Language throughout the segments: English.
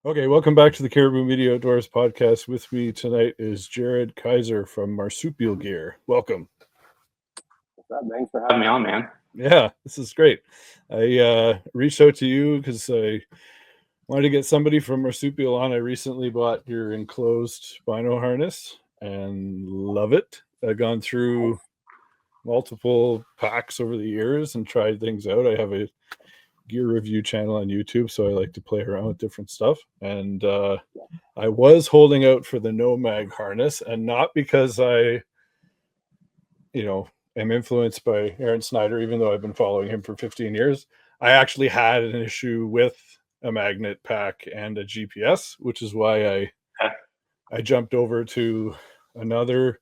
Okay, welcome back to the Caribou Media Outdoors podcast. With me tonight is Jared Kaiser from Marsupial Gear. Welcome. Thanks for having me on, man. Yeah, this is great. I reached out to you because I wanted to get somebody from Marsupial on. I recently bought your enclosed bino harness and love it. I've gone through multiple packs over the years and tried things out. I have a gear review channel on YouTube, so I like to play around with different stuff. And I was holding out for the no mag harness, and not because I, am influenced by Aaron Snyder, even though I've been following him for 15 years. I actually had an issue with a magnet pack and a GPS, which is why I jumped over to another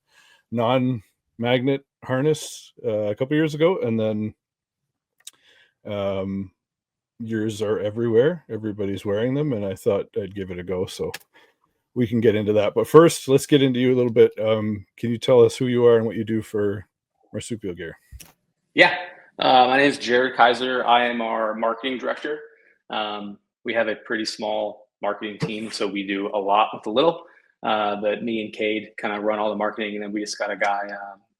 non-magnet harness a couple years ago, and then yours are everywhere. Everybody's wearing them, and I thought I'd give it a go. So we can get into that. But first, let's get into you a little bit. Can you tell us who you are and what you do for Marsupial Gear? Yeah. My name is Jared Kaiser. I am our marketing director. We have a pretty small marketing team, so we do a lot with a little. But me and Cade kind of run all the marketing, and then we just got a guy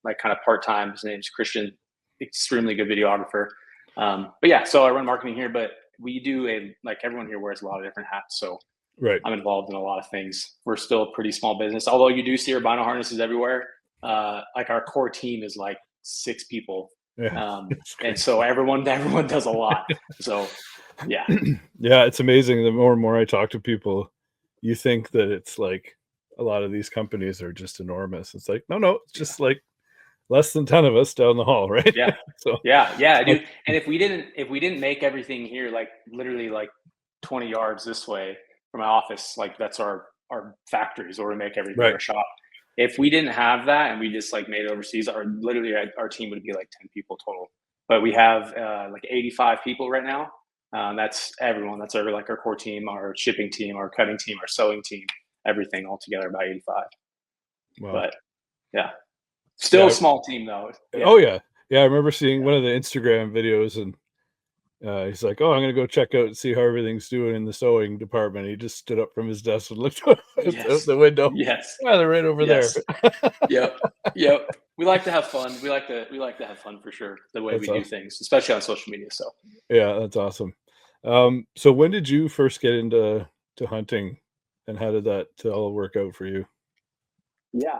like kind of part-time. His name's Christian, extremely good videographer. But yeah, so I run marketing here, but we do like everyone here wears a lot of different hats. So right. I'm involved in a lot of things. We're still a pretty small business, although you do see our bino harnesses everywhere. Like our core team is like 6 people. Yeah, and so everyone does a lot. So yeah. Yeah, it's amazing. The more and more I talk to people, you think that it's like a lot of these companies are just enormous. It's like, no, it's just like less than 10 of us down the hall, right? Yeah. So yeah, dude. And if we didn't make everything here, like literally like 20 yards this way from my office, like that's our factories where we make everything, right. Our shop. If we didn't have that and we just like made it overseas, our team would be like 10 people total. But we have like 85 people right now. That's everyone. That's like our core team, our shipping team, our cutting team, our sewing team, everything all together, about 85. Wow. But yeah, still a small team though. Yeah. Oh yeah. I remember seeing one of the Instagram videos, and he's like, "Oh, I'm gonna go check out and see how everything's doing in the sewing department." He just stood up from his desk and looked out the window. Yes, they're right over there. Yep. We like to have fun. We like to have fun for sure. The way we do things, especially on social media. So yeah, that's awesome. So when did you first get into hunting, and how did that all work out for you? Yeah.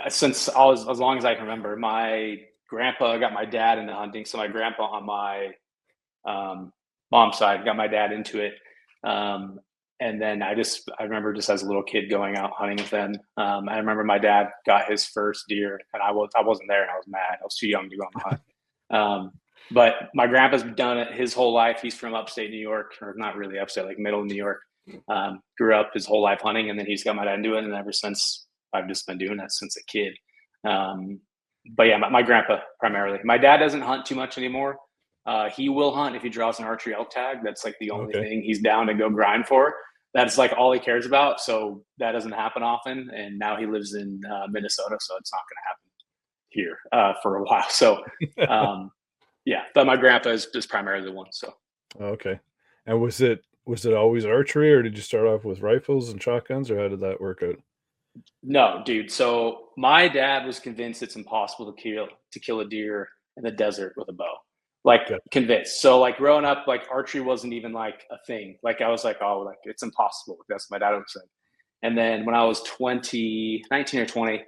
Since as long as I can remember, my grandpa got my dad into hunting. So my grandpa on my mom's side got my dad into it. And then I remember just as a little kid going out hunting with them. I remember my dad got his first deer, and I wasn't there, and I was mad. I was too young to go on the hunt. But my grandpa's done it his whole life. He's from upstate New York, or not really upstate, like middle of New York. Grew up his whole life hunting, and then he's got my dad into it, and ever since I've just been doing that since a kid. But yeah, my grandpa primarily. My dad doesn't hunt too much anymore. He will hunt if he draws an archery elk tag. That's like the only thing he's down to go grind for. That's like all he cares about. So that doesn't happen often. And now he lives in Minnesota, so it's not going to happen here for a while. So yeah, but my grandpa is just primarily the one. So okay. And was it always archery, or did you start off with rifles and shotguns, or how did that work out? No, dude. So my dad was convinced it's impossible to kill a deer in the desert with a bow. Like convinced. So like growing up, like archery wasn't even like a thing. Like I was like, oh, like it's impossible. That's what my dad would say. And then when I was 19 or 20,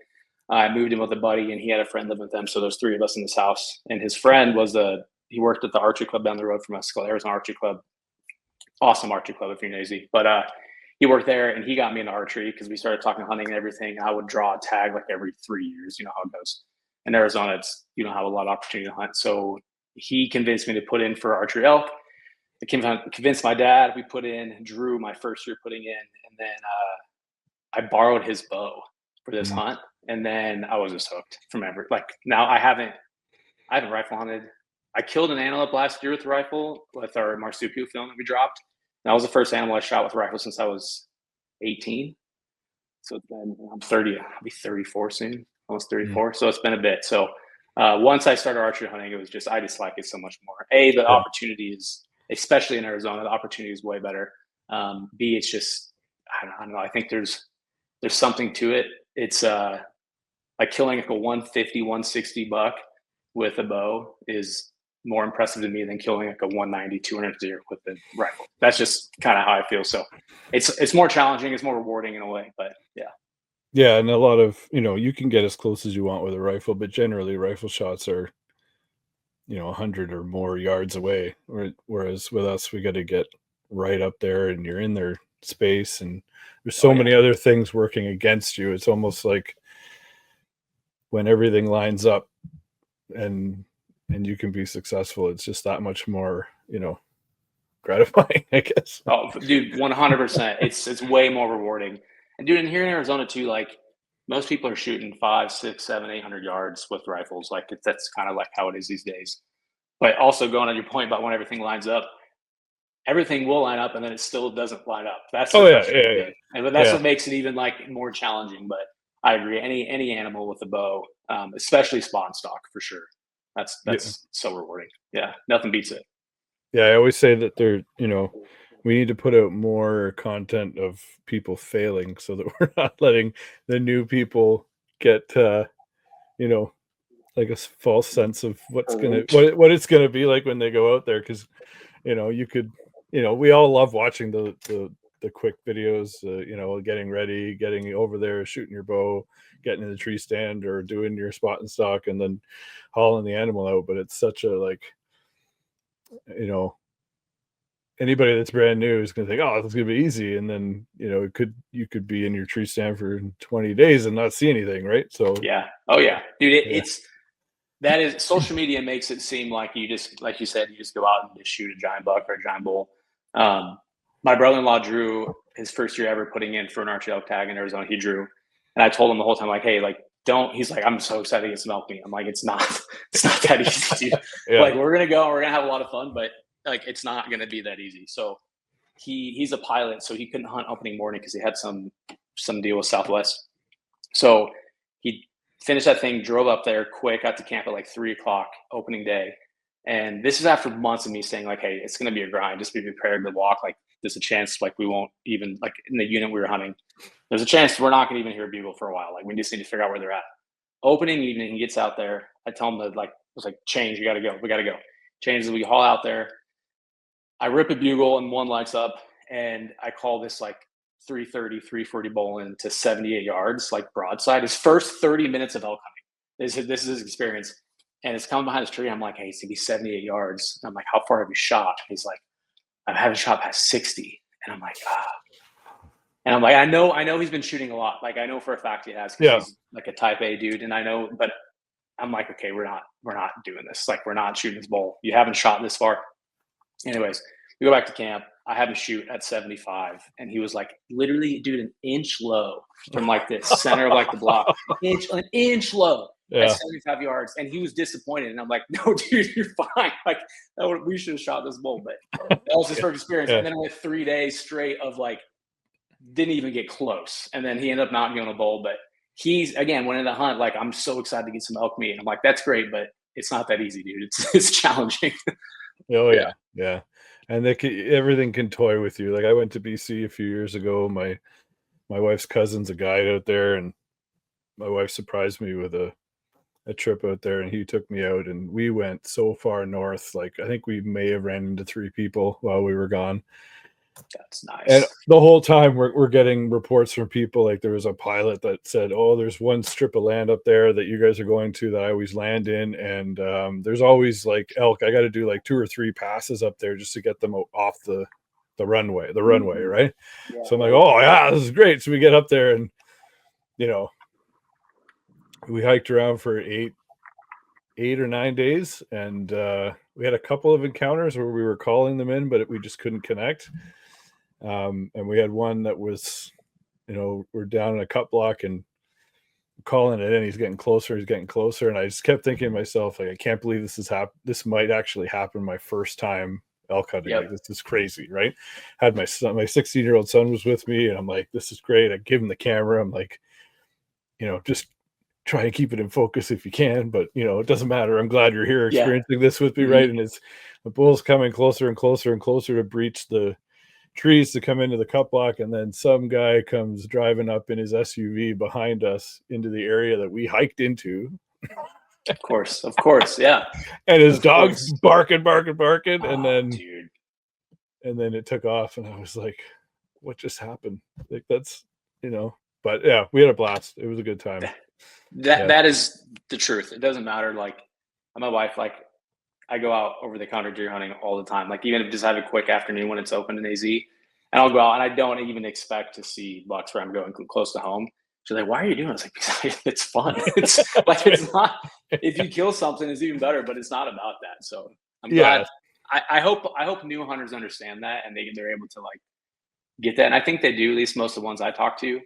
I moved in with a buddy, and he had a friend living with them. So there's 3 of us in this house. And his friend he worked at the archery club down the road from us, called Arizona Archery Club. Awesome archery club if you're nosy. But he worked there, and he got me into archery because we started talking hunting and everything. I would draw a tag like every 3 years. You know how it goes. In Arizona, you don't have a lot of opportunity to hunt. So he convinced me to put in for archery elk. I convinced my dad. We put in, drew my first year putting in, and then I borrowed his bow for this hunt, and then I was just hooked from ever. Like now, I haven't rifle hunted. I killed an antelope last year with a rifle with our marsupial film that we dropped. That was the first animal I shot with a rifle since I was 18. So then I'm 30. I'll be 34 soon, almost 34. So it's been a bit. So once I started archery hunting, I just like it so much more. The opportunity is, especially in Arizona, the opportunity is way better. B, it's just I don't know. I think there's something to it. It's like killing like a 150, 160 buck with a bow is more impressive to me than killing like a 190, 200 deer with a rifle. That's just kind of how I feel. So it's more challenging, it's more rewarding in a way, but yeah. Yeah, and a lot of, you can get as close as you want with a rifle, but generally rifle shots are, 100 or more yards away. Whereas with us, we got to get right up there and you're in their space and there's so many other things working against you. It's almost like when everything lines up and you can be successful, it's just that much more, gratifying, I guess. Oh, dude, 100%. It's way more rewarding. And dude, in here in Arizona too, like most people are shooting 5, 6, 7, 800 yards with rifles. Like that's kind of like how it is these days. But also going on your point about when everything lines up, everything will line up and then it still doesn't line up. That's the frustrating thing. And that's what makes it even like more challenging. But I agree. Any animal with a bow, especially spawn stock for sure. That's so rewarding. Yeah, nothing beats it. Yeah, I always say that we need to put out more content of people failing so that we're not letting the new people get like a false sense of what it's gonna be like when they go out there, because you could we all love watching the quick videos, getting ready, getting over there, shooting your bow, getting in the tree stand or doing your spot and stock and then hauling the animal out. But it's such a like, anybody that's brand new is going to think, oh, this is going to be easy. And then, you could be in your tree stand for 20 days and not see anything. Right. So, yeah. Oh yeah, dude. That is, social media makes it seem like you just, like you said, you just go out and just shoot a giant buck or a giant bull. My brother-in-law drew his first year ever putting in for an archery elk tag in Arizona. He drew, and I told him the whole time, like, hey, like, don't. He's like, I'm so excited to get some elk meat. I'm like, it's not that easy, dude. Like, we're gonna go, we're gonna have a lot of fun, but like, it's not gonna be that easy. So he's a pilot, so he couldn't hunt opening morning because he had some deal with Southwest. So he finished that thing, drove up there quick, got to camp at like 3:00 opening day. And this is after months of me saying like, hey, it's going to be a grind. Just be prepared to walk. Like there's a chance like we won't even, like in the unit we were hunting, there's a chance we're not going to even hear a bugle for a while. Like we just need to figure out where they're at. Opening evening, he gets out there. I tell him to change, you got to go. We got to go. Changes, we haul out there. I rip a bugle and one lights up and I call this like 330, 340 bowling to 78 yards, like broadside. His first 30 minutes of elk hunting. This is his experience. And it's coming behind his tree. I'm like, hey, it's gonna be 78 yards. And I'm like, how far have you shot? He's like, I haven't shot past 60. And I'm like, And I'm like, I know he's been shooting a lot. Like I know for a fact he has, because he's like a type A dude. And I know, but I'm like, okay, we're not doing this. Like we're not shooting this bowl. You haven't shot this far. Anyways, we go back to camp. I had him shoot at 75, and he was like literally, dude, an inch low from like the center of like the block, an inch low at 75 yards, and he was disappointed. And I'm like, no, dude, you're fine. Like we should have shot this bull, but that was his first experience. And then with 3 days straight of like didn't even get close, and then he ended up not getting a bull. But he's again went in the hunt like, I'm so excited to get some elk meat. And I'm like, that's great, but it's not that easy, dude. It's challenging. Oh yeah. And everything can toy with you. Like I went to BC a few years ago. My wife's cousin's a guide out there, and my wife surprised me with a trip out there, and he took me out, and we went so far north. Like I think we may have ran into 3 people while we were gone. That's nice. And the whole time we're getting reports from people. Like there was a pilot that said, oh, there's one strip of land up there that you guys are going to that I always land in. And there's always like elk. I got to do like 2 or 3 passes up there just to get them off the runway, right? Yeah. So I'm like, oh yeah, this is great. So we get up there and, we hiked around for 8 or 9 days. And we had a couple of encounters where we were calling them in, but we just couldn't connect. And we had one that was, we're down in a cut block and calling it in. He's getting closer. And I just kept thinking to myself, like, I can't believe this is this might actually happen my first time elk hunting. Yep. Like, this is crazy, right? Had my 16-year-old son was with me, and I'm like, this is great. I give him the camera. I'm like, just try and keep it in focus if you can, but it doesn't matter. I'm glad you're here experiencing this with me, right? And the bull's coming closer and closer and closer to breach the trees to come into the cut block, and then some guy comes driving up in his SUV behind us into the area that we hiked into. Of course, yeah. And his dog's barking, and then dude. And then it took off, and I was like, what just happened? Like, that's, but yeah, we had a blast. It was a good time. That is the truth. It doesn't matter. Like, my wife, like, I go out over the counter deer hunting all the time. Like, even if just have a quick afternoon when it's open in AZ, and I'll go out and I don't even expect to see bucks where I'm going close to home. She's like, why are you doing this? Like, it's fun. It's like, it's not, if you kill something, it's even better, but it's not about that. So I'm glad. I hope new hunters understand that, and they're able to like get that. And I think they do, at least most of the ones I talk to.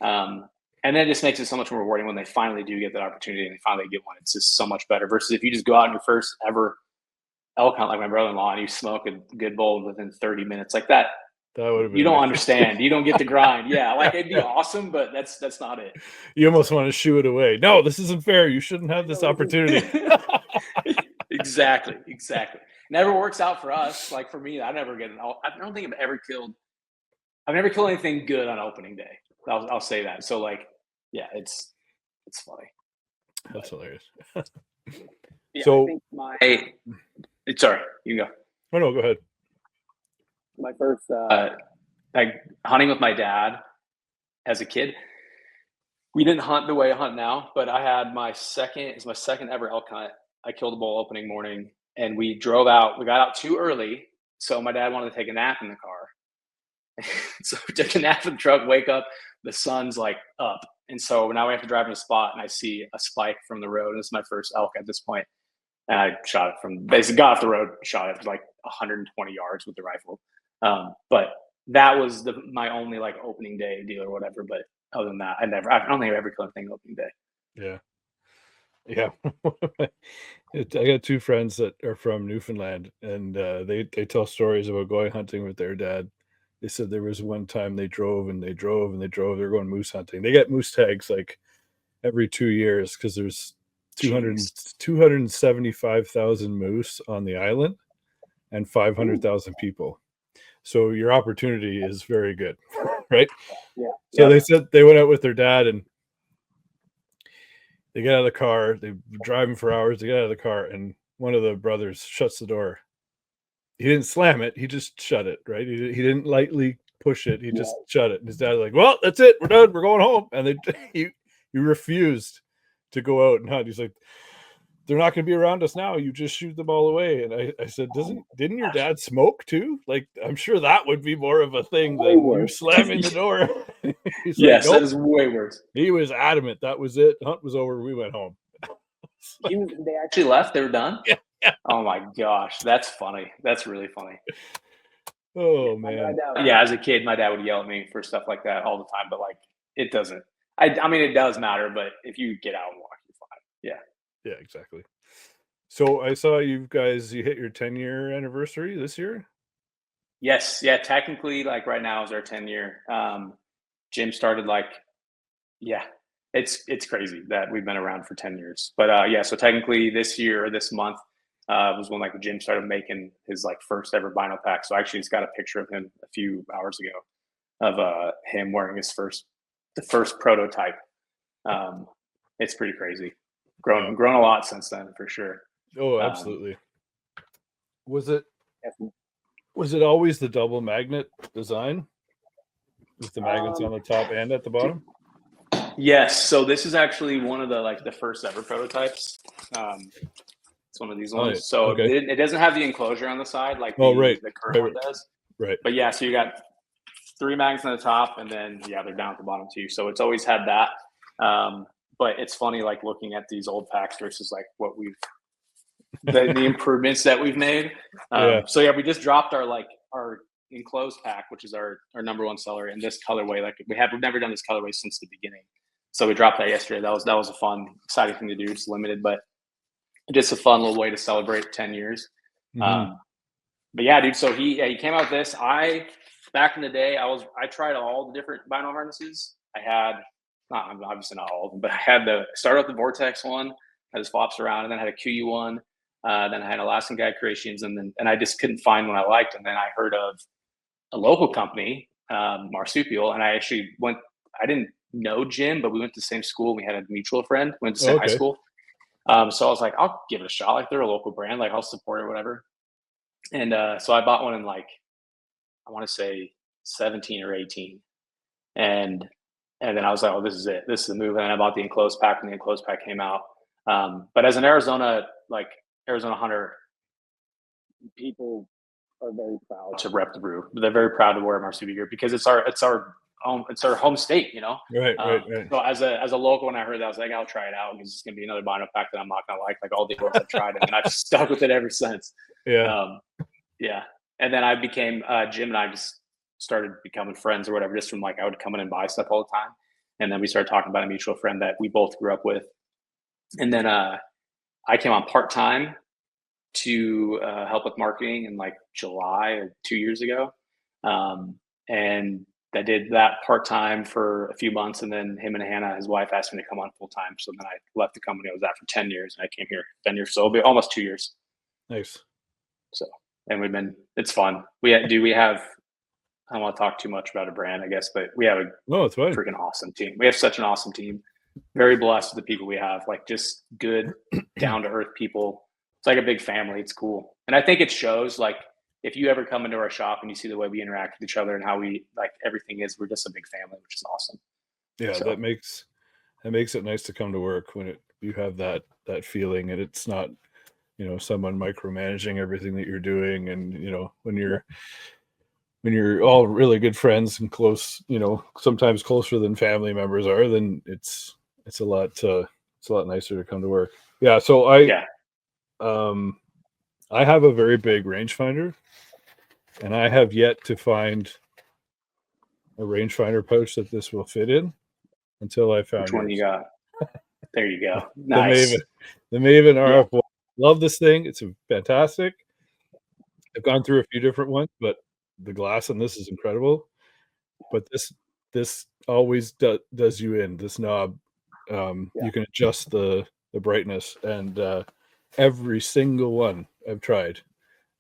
And then it just makes it so much more rewarding when they finally do get that opportunity and they finally get one. It's just so much better versus if you just go out on your first ever elk hunt like my brother-in-law and you smoke a good bowl within 30 minutes like that. That would have been you don't understand. You don't get the grind. Yeah, like it'd be awesome, but that's not it. You almost want to shoo it away. No, this isn't fair. You shouldn't have this opportunity. Exactly. Never works out for us. Like for me, I don't think I've ever killed anything good on opening day. I'll say that. So like, yeah, it's funny. That's hilarious. Yeah, so I think sorry, you can go. Oh no, go ahead. My first like hunting with my dad as a kid. We didn't hunt the way I hunt now, but I had my second ever elk hunt. I killed a bull opening morning, and we drove out. We got out too early, so my dad wanted to take a nap in the car. So we took a nap in the truck, wake up, the sun's like up. And so now we have to drive in a spot, and I see a spike from the road. And this is my first elk at this point. And I shot it from, basically got off the road, shot it like 120 yards with the rifle. But that was my only like opening day deal or whatever. But other than that, I don't think I've ever killed anything opening day. Yeah. I got two friends that are from Newfoundland, and they tell stories about going hunting with their dad. They said there was one time they drove. They're going moose hunting. They get moose tags like every 2 years because there's 275,000 moose on the island and 500,000 people. So your opportunity is very good, right? Yeah. So they said they went out with their dad and they get out of the car. They're driving for hours. They get out of the car, and one of the brothers shuts the door. He didn't slam it. He just shut it, right? He didn't lightly push it. He just shut it. And his dad's like, well, that's it. We're done. We're going home. And he refused to go out and hunt. He's like, they're not going to be around us now. You just shoot them all away. And I said, didn't your dad smoke too? Like, I'm sure that would be more of a thing than you slamming the door. Yes, like, nope. That is way worse. He was adamant. That was it. The hunt was over. We went home. They actually left. They were done? Yeah. Oh my gosh. That's funny. That's really funny. Oh man. Yeah, as a kid, my dad would yell at me for stuff like that all the time, but like it doesn't. I mean, it does matter, but if you get out and walk, you're fine. Yeah. Yeah, exactly. So I saw you hit your 10-year anniversary this year. Yes. Yeah. Technically, like right now is our 10-year. Jim started it's crazy that we've been around for 10 years, but so technically this year or this month was when like Jim started making his like first ever vinyl pack. So I actually just got a picture of him a few hours ago of him wearing the first prototype. It's pretty crazy. Grown a lot since then for sure. Oh, absolutely. Was it always the double magnet design with the magnets on the top and at the bottom? Yes. So this is actually one of the first ever prototypes. It's one of these ones. Right. So okay. It doesn't have the enclosure on the side like the current one does. Right. But yeah, so you got 3 magnets on the top, and then they're down at the bottom too. So it's always had that. But it's funny, like looking at these old packs versus like what the improvements that we've made. So yeah, we just dropped our enclosed pack, which is our number one seller in this colorway. Like we've never done this colorway since the beginning. So we dropped that yesterday. That was a fun, exciting thing to do. It's limited, but just a fun little way to celebrate 10 years. Mm-hmm. But yeah, dude. So he came out with this. Back in the day, I tried all the different vinyl harnesses. I had obviously not all of them, but I had started with the Vortex one, had his flops around, and then I had a QU one. Then I had Alaskan Guide Creations, and I just couldn't find one I liked. And then I heard of a local company, Marsupial, and I didn't know Jim, but we went to the same school. We had a mutual friend, went to the same high Okay. school. So I was like, I'll give it a shot. Like, they're a local brand, like I'll support it, whatever. And so I bought one in like, I want to say 17 or 18. And then I was like, oh, this is it. This is the move. And then I bought the enclosed pack when the enclosed pack came out. But as an Arizona hunter, people are very proud to rep the brew. They're very proud to wear Marsupial Gear because it's our home state, you know. Right. So as a local, when I heard that, I was like, I'll try it out because it's gonna be another bino pack that I'm not gonna like all the ones I've tried, and I've stuck with it ever since. Yeah. Yeah. And then I became Jim and I just started becoming friends or whatever, just from like I would come in and buy stuff all the time, and then we started talking about a mutual friend that we both grew up with, and then I came on part-time to help with marketing in like July of 2 years ago. And I did that part-time for a few months. And then him and Hannah, his wife, asked me to come on full-time. So then I left the company I was at for 10 years and I came here 10 years. So it'll be almost 2 years. Nice. So, and it's fun. I don't want to talk too much about a brand, I guess, but we have a it's fine. freaking awesome team. We have such an awesome team. Very blessed with the people we have, like just good, down-to-earth people. It's like a big family. It's cool. And I think it shows, like, if you ever come into our shop and you see the way we interact with each other and how we, like, everything is, we're just a big family, which is awesome. Yeah, so that makes it nice to come to work when you have that feeling, and it's not, someone micromanaging everything that you're doing. And, when you're all really good friends and close, sometimes closer than family members are, then it's a lot nicer to come to work. Yeah. So I have a very big rangefinder, and I have yet to find a rangefinder pouch that this will fit in until I found Which one yours. you got? There you go. Nice. The Maven RF1. Love this thing. It's fantastic. I've gone through a few different ones, but the glass on this is incredible. But this always does you in. This knob, you can adjust the brightness, and every single one I've tried,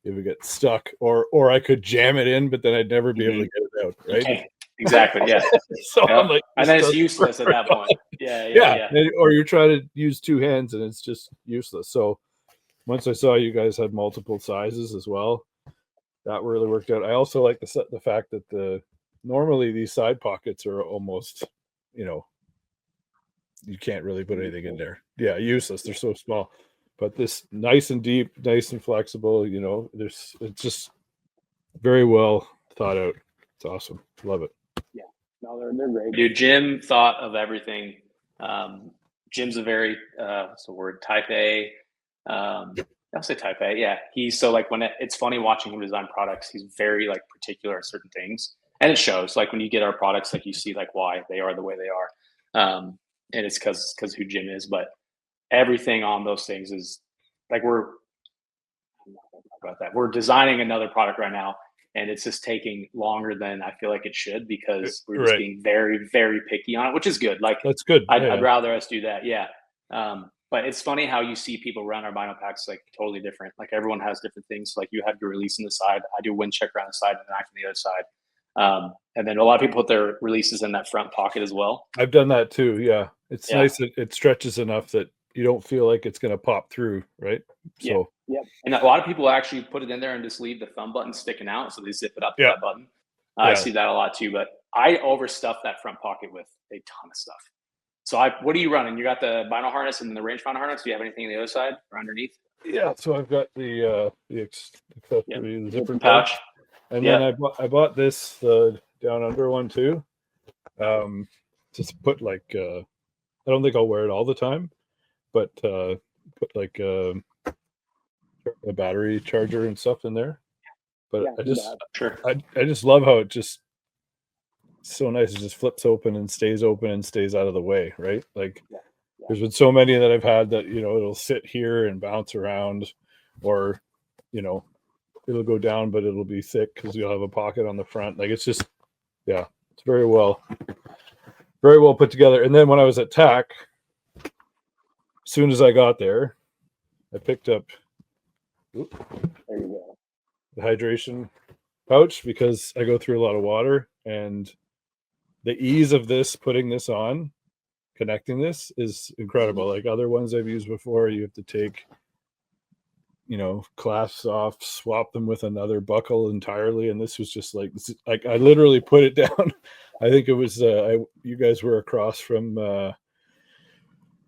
it would get stuck, or I could jam it in, but then I'd never be able to get it out. Right? Okay. Exactly. Yeah. So I'm like, and then it's useless at that point. Yeah. Or you're trying to use two hands, and it's just useless. So once I saw you guys had multiple sizes as well, that really worked out. I also like the fact that normally these side pockets are almost, you can't really put anything in there. Yeah, useless. They're so small. But this nice and deep, nice and flexible, it's just very well thought out. It's awesome. Love it. Yeah. No, they're great. Dude, Jim thought of everything. Jim's a very what's the word? Type A. I'll say type A. Yeah. He's so like it's funny watching him design products, he's very like particular at certain things. And it shows, like when you get our products, like you see like why they are the way they are. And it's because who Jim is, but everything on those things is like I'm not gonna talk about that. We're designing another product right now, and it's just taking longer than I feel like it should because we're just being very, very picky on it, which is good. Like that's good. I'd rather us do that. Yeah. But it's funny how you see people run our bino packs like totally different. Like everyone has different things. Like you have your release on the side. I do wind checker on the side and a knife on the other side. And then a lot of people put their releases in that front pocket as well. I've done that too. Yeah. It's nice that it stretches enough that you don't feel like it's going to pop through. Right. So, yeah. And a lot of people actually put it in there and just leave the thumb button sticking out. So they zip it up to that button. I see that a lot too, but I overstuff that front pocket with a ton of stuff. So what are you running? You got the bino harness and the rangefinder harness. Do you have anything on the other side or underneath? Yeah. So I've got the accessory, the zipper pouch. And then I bought this down under one too. Just put like I don't think I'll wear it all the time, but put like a battery charger and stuff in there. But I just love how it just so nice. It just flips open and stays out of the way, right? Like there's been so many that I've had that it'll sit here and bounce around, or it'll go down, but it'll be thick because you'll have a pocket on the front. Like it's just, it's very well put together. And then when I was at TAC, as soon as I got there, I picked up the hydration pouch because I go through a lot of water, and the ease of this, putting this on, connecting this is incredible. Like other ones I've used before, you have to take, clasps off, swap them with another buckle entirely, and this was just like I literally put it down. I think it was you guys were across from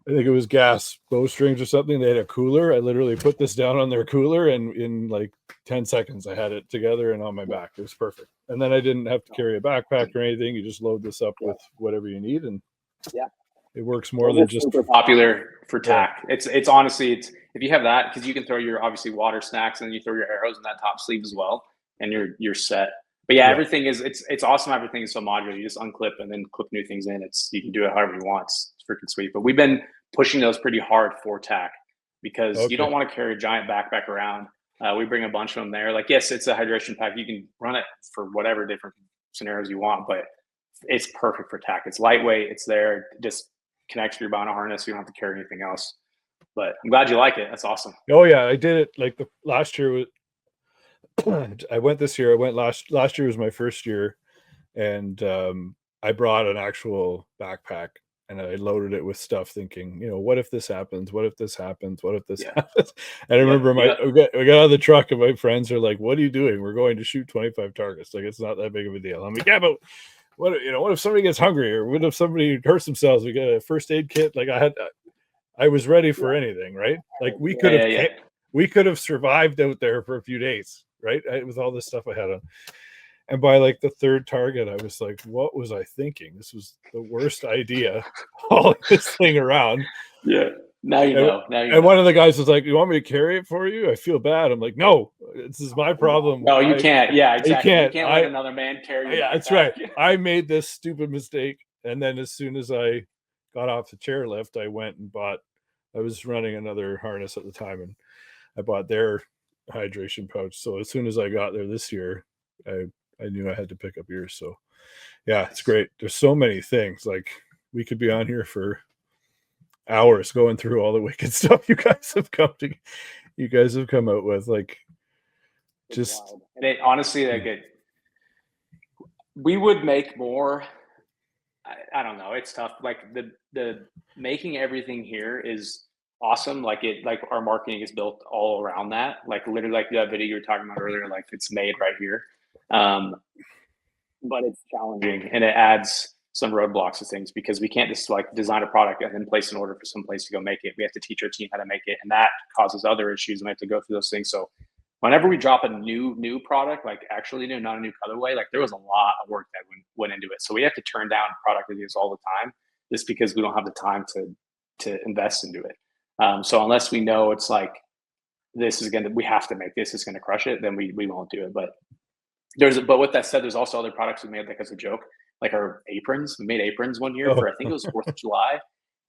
I think it was gas bowstrings or something. They had a cooler. I literally put this down on their cooler, and in like 10 seconds I had it together and on my back. It was perfect. And then I didn't have to carry a backpack or anything. You just load this up with whatever you need, and it works more than just super popular for tack. It's honestly, it's if you have that, because you can throw your obviously water snacks and you throw your arrows in that top sleeve as well, and you're set. But everything is it's awesome. Everything is so modular. You just unclip and then clip new things in. You can do it however you want. It's freaking sweet. But we've been pushing those pretty hard for tack because you don't want to carry a giant backpack around. We bring a bunch of them there. Like, yes, it's a hydration pack. You can run it for whatever different scenarios you want, but it's perfect for tack. It's lightweight. It's there. It just connects to your bino harness. You don't have to carry anything else. But I'm glad you like it. That's awesome. Oh yeah, I did it like the last year. I went this year. I went last year was my first year, and I brought an actual backpack and I loaded it with stuff, thinking, what if this happens? What if this happens? What if this happens? And I remember we got out of the truck, and my friends are like, "What are you doing? We're going to shoot 25 targets. Like, it's not that big of a deal." I'm like, "Yeah, but what if somebody gets hungry, or what if somebody hurts themselves? We got a first aid kit." Like I was ready for anything, right? Like we could have survived out there for a few days, right? With all this stuff I had on. And by like the third target, I was like, what was I thinking? This was the worst idea, hauling this thing around. Yeah. Now you know. And one of the guys was like, "You want me to carry it for you? I feel bad." I'm like, "No, this is my problem." No, you can't. Yeah, exactly. You can't let another man carry you. Yeah, that's right. I made this stupid mistake. And then as soon as I got off the chairlift, I went and I was running another harness at the time, and I bought their hydration pouch. So as soon as I got there this year, I knew I had to pick up yours. So yeah, it's great. There's so many things. Like, we could be on here for hours going through all the wicked stuff you guys have come out with. Like, just and it honestly, like we would make more. I don't know. It's tough. Like the making everything here is awesome. Like our marketing is built all around that. Like literally, like that video you were talking about earlier. Like, it's made right here. But it's challenging, and it adds some roadblocks to things because we can't just like design a product and then place an order for some place to go make it. We have to teach our team how to make it, and that causes other issues, and we have to go through those things. So whenever we drop a new product, like actually new, not a new colorway, like there was a lot of work that went into it. So we have to turn down product reviews all the time just because we don't have the time to invest into it. So unless we know it's like we have to make this is gonna crush it, then we won't do it. But with that said, there's also other products we made like as a joke, like our aprons. We made aprons one year for I think it was 4th of July.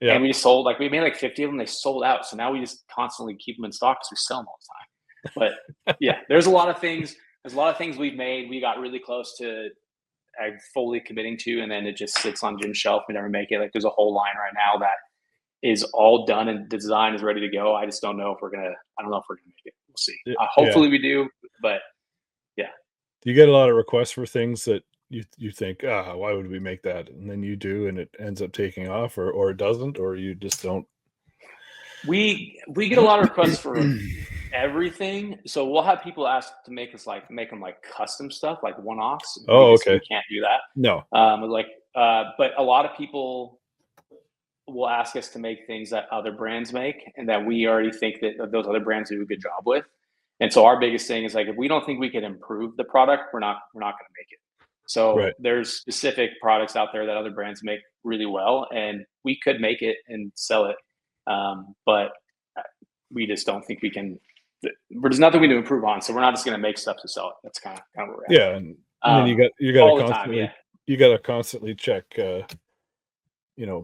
Yeah. And we sold we made like 50 of them. They sold out. So now we just constantly keep them in stock because we sell them all the time. But yeah, there's a lot of things we've made. We got really close to fully committing to, and then it just sits on Jim's shelf. We never make it. Like, there's a whole line right now that is all done and the design is ready to go. I just don't know if we're gonna make it. We'll see. Hopefully we do, but yeah. Do you get a lot of requests for things that you think, why would we make that? And then you do, and it ends up taking off, or it doesn't, or you just don't? We get a lot of requests for everything. So we'll have people ask to make them like custom stuff, like one-offs. Oh, okay. We can't do that. No. But a lot of people will ask us to make things that other brands make and that we already think that those other brands do a good job with. And so our biggest thing is like, if we don't think we can improve the product, we're not going to make it. So there's specific products out there that other brands make really well, and we could make it and sell it. But we just don't think we can. There's nothing we need to improve on, so we're not just going to make stuff to sell it. That's kind of where we're at. Yeah, and then you got to constantly you got to constantly check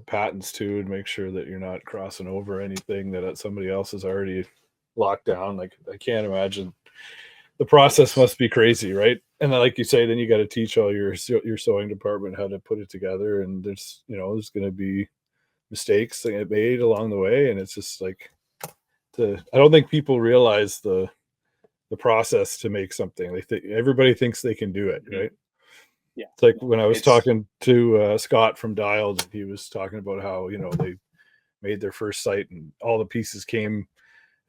patents too, and make sure that you're not crossing over anything that somebody else has already locked down. Like, I can't imagine. The process must be crazy, right? And then, like you say, then you got to teach all your sewing department how to put it together, and there's going to be mistakes that get made along the way, and it's just like I don't think people realize the the process to make something. They think everybody thinks they can do it, right? Yeah. It's like when I was talking to Scott from Dialed, he was talking about how, you know, they made their first site and all the pieces came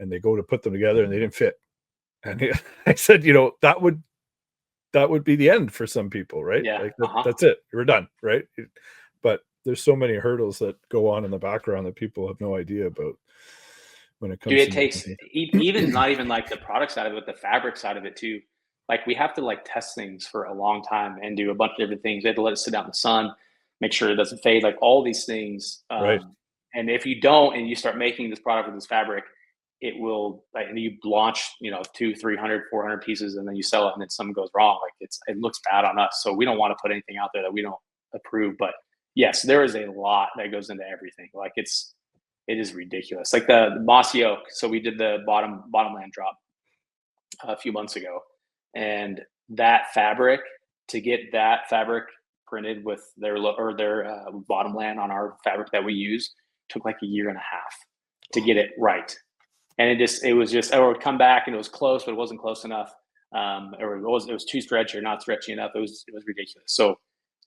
and they go to put them together and they didn't fit. And I said, you know, that would be the end for some people, right? Yeah. Like that's it. We're done, right? But there's so many hurdles that go on in the background that people have no idea about when it comes Dude, it to takes even not even like the product side of it, but the fabric side of it too. Like we have to like test things for a long time and do a bunch of different things. We have to let it sit out in the sun, make sure it doesn't fade, like all these things. right. And if you don't, and you start making this product with this fabric, it will like you launch, you know, 200, 300, 400 pieces, and then you sell it, and then something goes wrong. Like it looks bad on us. So we don't want to put anything out there that we don't approve. But yes, there is a lot that goes into everything. Like it is ridiculous. Like the mossy oak. So we did the bottomland drop a few months ago, and that fabric, to get that fabric printed with their bottomland on our fabric that we use, took like a year and a half to get it right. And it would come back and it was close, but it wasn't close enough. Or it was too stretchy or not stretchy enough. It was ridiculous. So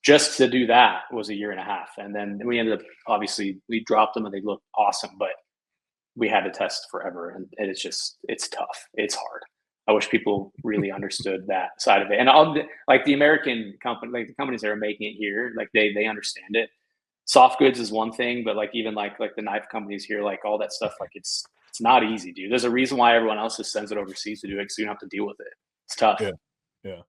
just to do that was a year and a half. And then we ended up, obviously we dropped them and they looked awesome, but we had to test forever. And it's tough. It's hard. I wish people really understood that side of it. And like the American company, like the companies that are making it here, like they understand it. Soft goods is one thing, but like even like the knife companies here, like all that stuff, like it's not easy, dude. There's a reason why everyone else just sends it overseas to do it, because you don't have to deal with it. It's tough. Yeah.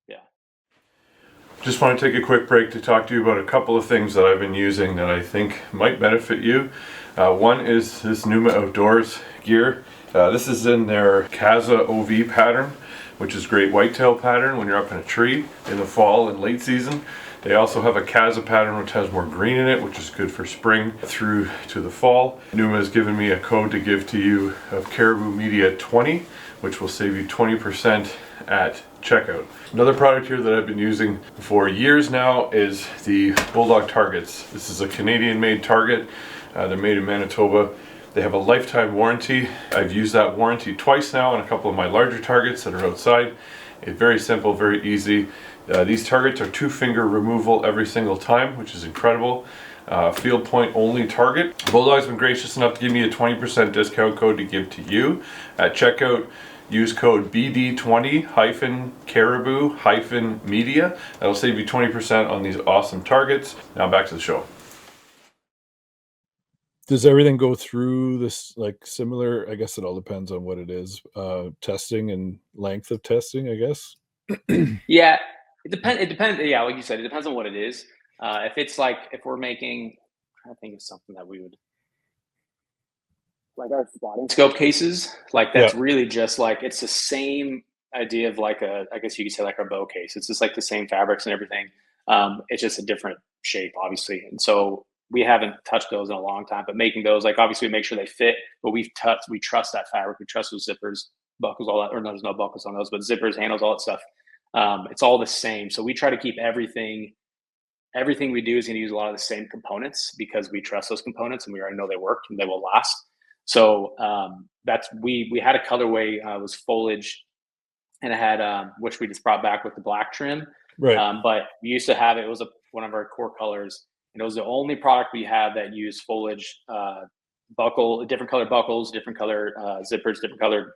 Just want to take a quick break to talk to you about a couple of things that I've been using that I think might benefit you. One is this Numa Outdoors gear. This is in their Casa OV pattern, which is great whitetail pattern when you're up in a tree in the fall and late season. They also have a Casa pattern which has more green in it, which is good for spring through to the fall. Numa has given me a code to give to you of Caribou Media 20, which will save you 20% at checkout. Another product here that I've been using for years now is the Bulldog targets. This is a Canadian made target. They're made in Manitoba. They have a lifetime warranty. I've used that warranty twice now on a couple of my larger targets that are outside. It's very simple, very easy. These targets are 2-finger removal every single time, which is incredible. Field point only target. Bulldog's been gracious enough to give me a 20% discount code to give to you at checkout. Use code BD20-Caribou-Media. That'll save you 20% on these awesome targets. Now back to the show. Does everything go through this like similar? I guess it all depends on what it is. Testing and length of testing, I guess. Yeah, it depends. Yeah, like you said, it depends on what it is. If it's like if we're making, I think it's something that we would like our spotting scope cases. Like that's really just like it's the same idea of like I guess you could say like our bow case. It's just like the same fabrics and everything. It's just a different shape, obviously, and so we haven't touched those in a long time. But making those, like obviously we make sure they fit, but we trust that fabric. We trust those zippers, buckles, all that. Or no, there's no buckles on those, but zippers, handles, all that stuff. It's all the same. So we try to keep everything we do is going to use a lot of the same components because we trust those components and we already know they work and they will last. So that's we had a colorway was foliage, and it had which we just brought back with the black trim. Right. But we used to have it was one of our core colors, and it was the only product we had that used foliage different color buckles, different color zippers, different color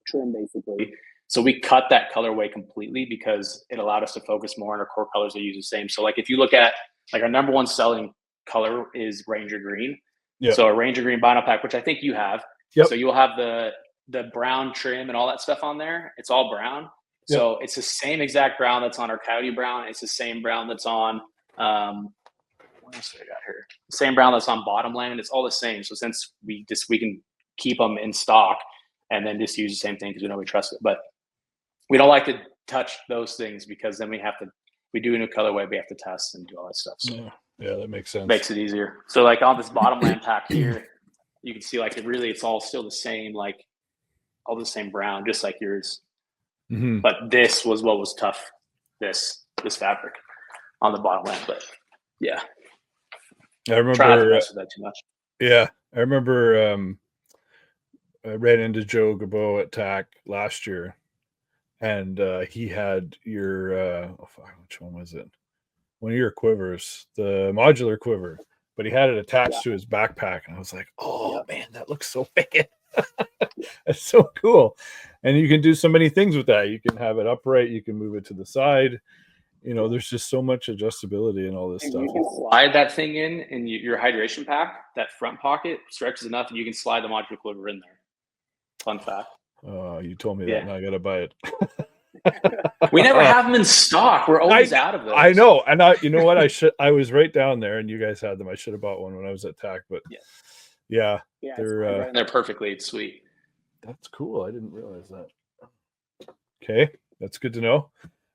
trim, basically. So we cut that colorway completely because it allowed us to focus more on our core colors that use the same. So like if you look at like our number one selling color is Ranger Green. Yep. So a Ranger Green vinyl pack, which I think you have. Yep. So you'll have the brown trim and all that stuff on there. It's all brown. Yep. So it's the same exact brown that's on our Coyote brown. It's the same brown that's on what else do I got here? The same brown that's on Bottomland. It's all the same. So since we can keep them in stock and then just use the same thing because we know we trust it. But we don't like to touch those things because then we do a new colorway, we have to test and do all that stuff. So yeah, that makes sense. Makes it easier. So like on this Bottomland pack here, you can see like it's all still the same, like all the same brown, just like yours. Mm-hmm. But this was what was tough, this fabric on the Bottomland. But yeah. I remember try not to mess with that too much. Yeah. I remember I ran into Joe Gabo at TAC last year, and he had your which one was it? One of your quivers, the modular quiver, but he had it attached to his backpack, and I was like, oh man, that looks so big. That's so cool. And you can do so many things with that. You can have it upright, you can move it to the side. There's just so much adjustability and all this stuff. You can slide that thing in your hydration pack. That front pocket stretches enough, and you can slide the modular quiver in there. Fun fact. You told me that. Now I gotta buy it. We never have them in stock. We're always out of those. I know, and you know what? I was right down there, and you guys had them. I should have bought one when I was at TAC, but yeah, they're perfectly. It's sweet. That's cool. I didn't realize that. Okay, that's good to know.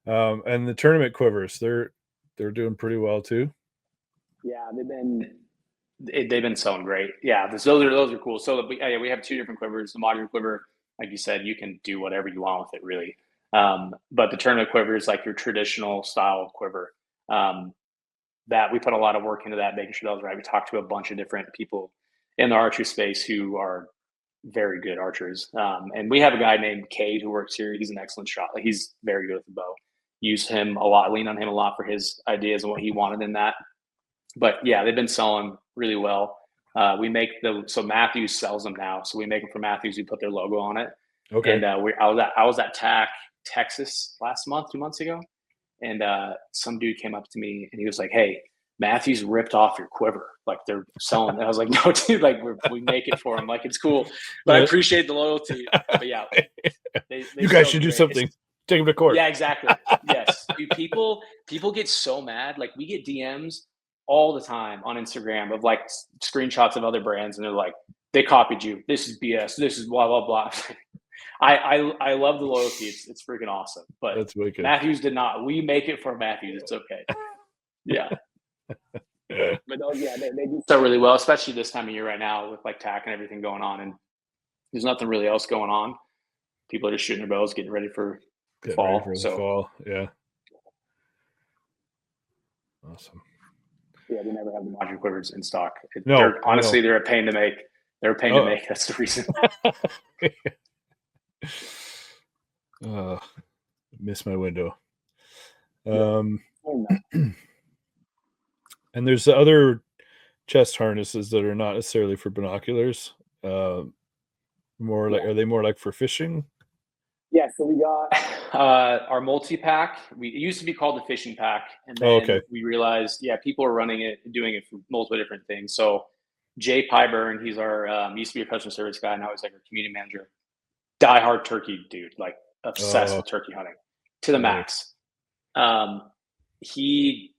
And the tournament quivers, they're doing pretty well too. Yeah, they've been selling great. Yeah, those are cool. So we have two different quivers. The modular quiver, like you said, you can do whatever you want with it, really. But the tournament quiver is like your traditional style quiver. That we put a lot of work into that, making sure that was right. We talked to a bunch of different people in the archery space who are very good archers. And we have a guy named Cade who works here. He's an excellent shot. Like, he's very good with the bow. Use him a lot, lean on him a lot for his ideas and what he wanted in that. But yeah, they've been selling really well. We make so Matthews sells them now. So we make them for Matthews. We put their logo on it. Okay. And I was at TAC, Texas last month, 2 months ago. And some dude came up to me and he was like, "Hey, Matthews ripped off your quiver. Like, they're selling." And I was like, "No, dude, like we make it for him. Like, it's cool. But I appreciate the loyalty." But yeah, they you guys should do something. Take him to court. Yeah, exactly. Yes. Dude, people get so mad. Like, we get DMs all the time on Instagram of like screenshots of other brands, and they're like, "They copied you. This is BS. This is blah blah blah." I love the loyalty. It's freaking awesome. But that's wicked. Matthews did not. We make it for Matthews. It's okay. Yeah. But those, they do sell really well, especially this time of year right now with like TAC and everything going on, and there's nothing really else going on. People are just shooting their bows, getting ready for fall. Fall, yeah. Awesome. Yeah, we never have the modular quivers in stock. They're a pain to make. They're a pain to make. That's the reason. Miss my window. And there's the other chest harnesses that are not necessarily for binoculars. Are they more like for fishing? Yeah, so we got our multi-pack. It used to be called the fishing pack, and then we realized, people are running it, doing it for multiple different things. So Jay Pyburn, he's our used to be a customer service guy, now he's like our community manager. Diehard turkey dude, like obsessed with turkey hunting to the max. He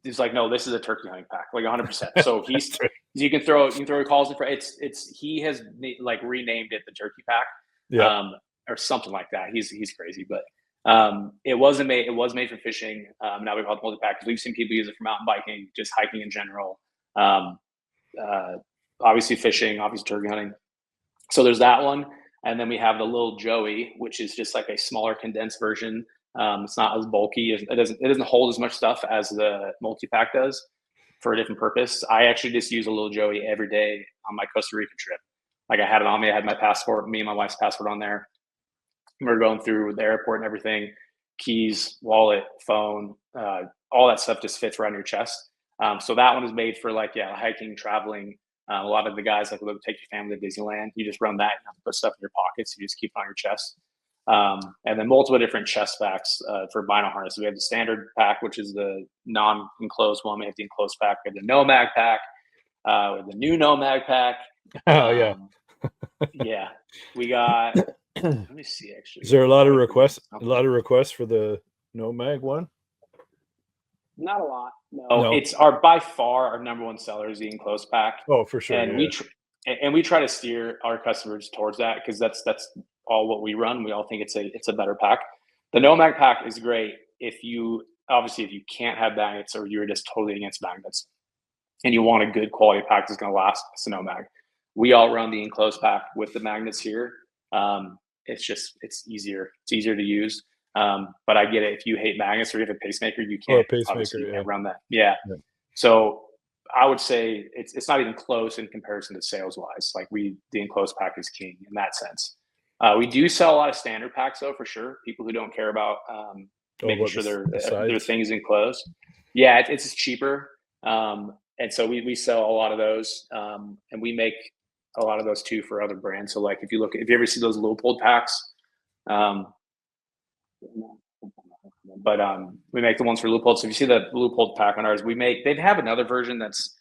is like, "No, this is a turkey hunting pack, like 100%." So you can throw calls in for he has like renamed it the turkey pack. Yeah. Or something like that. He's crazy, but it was made for fishing. Now we call it multi-pack because we've seen people use it for mountain biking, just hiking in general. Obviously fishing, obviously turkey hunting. So there's that one, and then we have the little Joey, which is just like a smaller condensed version. It's not as bulky. It doesn't hold as much stuff as the multi-pack does for a different purpose. I actually just use a little Joey every day on my Costa Rica trip. Like, I had it on me. I had my passport, me and my wife's passport on there. We're going through the airport and everything, keys, wallet, phone, all that stuff just fits around your chest. So that one is made for hiking, traveling. A lot of the guys like, take your family to Disneyland. You just run that and put stuff in your pockets. You just keep it on your chest. And then multiple different chest packs for bino harness. We have the standard pack, which is the non-enclosed one. We have the enclosed pack. We have the Nomad pack. We have the new Nomad pack. Yeah. Yeah. We got... Let me see. Actually, is there a lot of requests? A lot of requests for the Nomad one? Not a lot. No. It's by far our number one seller is the enclosed pack. Oh, for sure. And we try to steer our customers towards that because that's all what we run. We all think it's a better pack. The Nomad pack is great if you can't have magnets or you're just totally against magnets and you want a good quality pack that's going to last. It's a Nomad. We all run the enclosed pack with the magnets here. It's easier. It's easier to use. But I get it. If you hate magnets or you have a pacemaker, you can't run that. Yeah. So I would say it's not even close in comparison to sales wise. Like the enclosed pack is king in that sense. We do sell a lot of standard packs though, for sure. People who don't care about making sure their things enclosed. Yeah, it's cheaper. And so we sell a lot of those, and we make a lot of those too for other brands. So like if you ever see those Leupold packs, but we make the ones for Leupold. So if you see the Leupold pack on ours, they have another version that's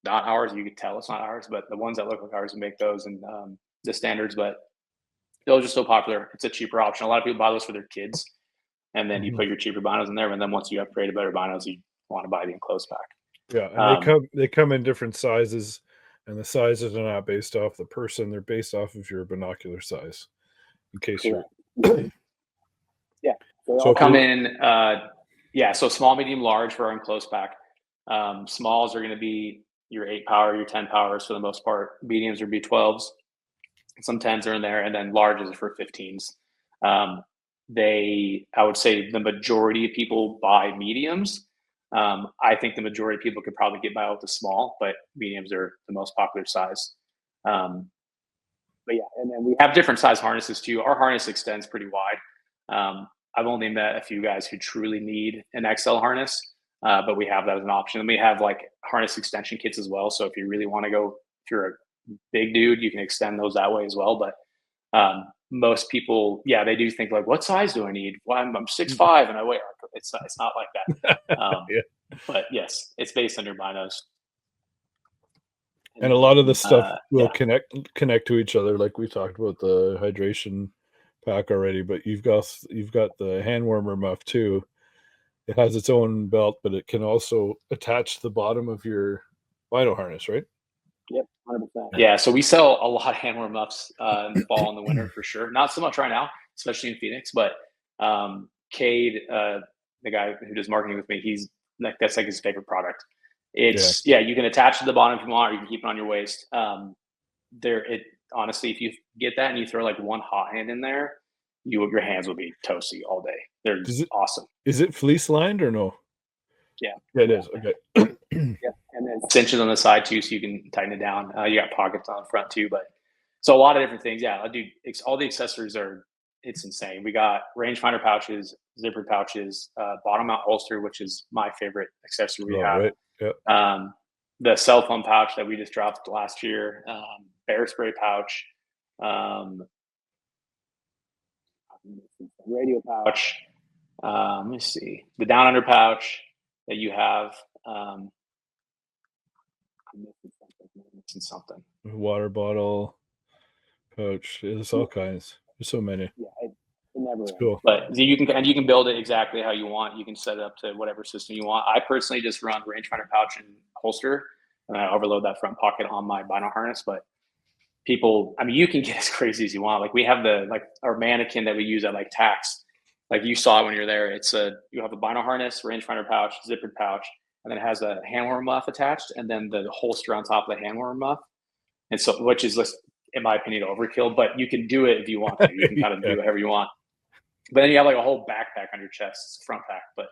not ours. You could tell it's not ours, but the ones that look like ours, we make those and the standards. But those are so popular. It's a cheaper option. A lot of people buy those for their kids, and then you put your cheaper binos in there. And then once you upgrade to better binos, you want to buy the enclosed pack. Yeah, and they come in different sizes, and the sizes are not based off the person; they're based off of your binocular size. In case you're, yeah, they all come in. So small, medium, large for our enclosed pack. Smalls are going to be your 8 power, your 10 powers for the most part. Mediums are B12s. Some 10s are in there, and then larges are for 15s. I would say the majority of people buy mediums. I think the majority of people could probably get by with the small, but mediums are the most popular size. But yeah, and then we have different size harnesses too. Our harness extends pretty wide. I've only met a few guys who truly need an XL harness, but we have that as an option. And we have like harness extension kits as well. So if you really want to go, if you're a big dude, you can extend those that way as well. But most people, they do think like, what size do I need? Well, I'm 6'5" and I weigh. It's not like that. But yes, it's based on your binos. And a lot of the stuff will connect to each other, like we talked about the hydration pack already. But you've got the hand warmer muff too. It has its own belt, but it can also attach to the bottom of your bino harness, right? Yep, 100%. Yeah, so we sell a lot of hand warmer muffs in the fall and the winter for sure. Not so much right now, especially in Phoenix, but Cade, the guy who does marketing with me, that's like his favorite product. It's you can attach to the bottom if you want, or you can keep it on your waist. Honestly, if you get that and you throw like one hot hand in there, your hands will be toasty all day. They're awesome. Is it fleece lined or no? Yeah, it is. Okay. Yeah, and then cinches on the side too, so you can tighten it down. You got pockets on the front too, but so a lot of different things. Yeah, dude, all the accessories it's insane. We got rangefinder pouches, zipper pouches, bottom mount holster, which is my favorite accessory we have. Right. Yep. The cell phone pouch that we just dropped last year, bear spray pouch, radio pouch. Let me see, the down under pouch that you have. I'm missing something. Water bottle pouch. There's all kinds. There's so many. Yeah, it's cool. But you can build it exactly how you want. You can set it up to whatever system you want. I personally just run rangefinder pouch and holster, and I overload that front pocket on my bino harness. But people, you can get as crazy as you want. Like we have our mannequin that we use at like tax. Like you saw it when you're there. You have a bino harness, rangefinder pouch, zippered pouch, and then it has a hand warmer muff attached, and then the holster on top of the hand warmer muff. And so, which is, in my opinion, overkill. But you can do it if you want to. You can kind of do whatever you want. But then you have like a whole backpack on your chest. It's a front pack, but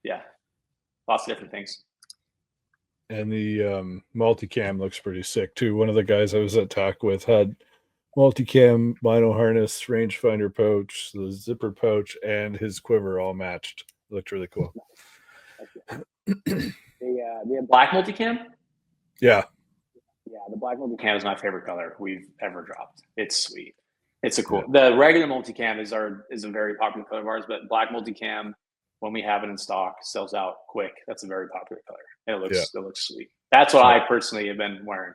yeah, lots of different things. And the multicam looks pretty sick too. One of the guys I was at TAC with had multicam, bino harness, rangefinder pouch, the zipper pouch, and his quiver all matched. It looked really cool. The black multicam? Yeah. Yeah, the black multicam is my favorite color we've ever dropped. It's sweet. It's the regular multicam is a very popular color of ours, but black multicam, when we have it in stock, sells out quick. That's a very popular color. And it looks sweet. That's what I personally have been wearing.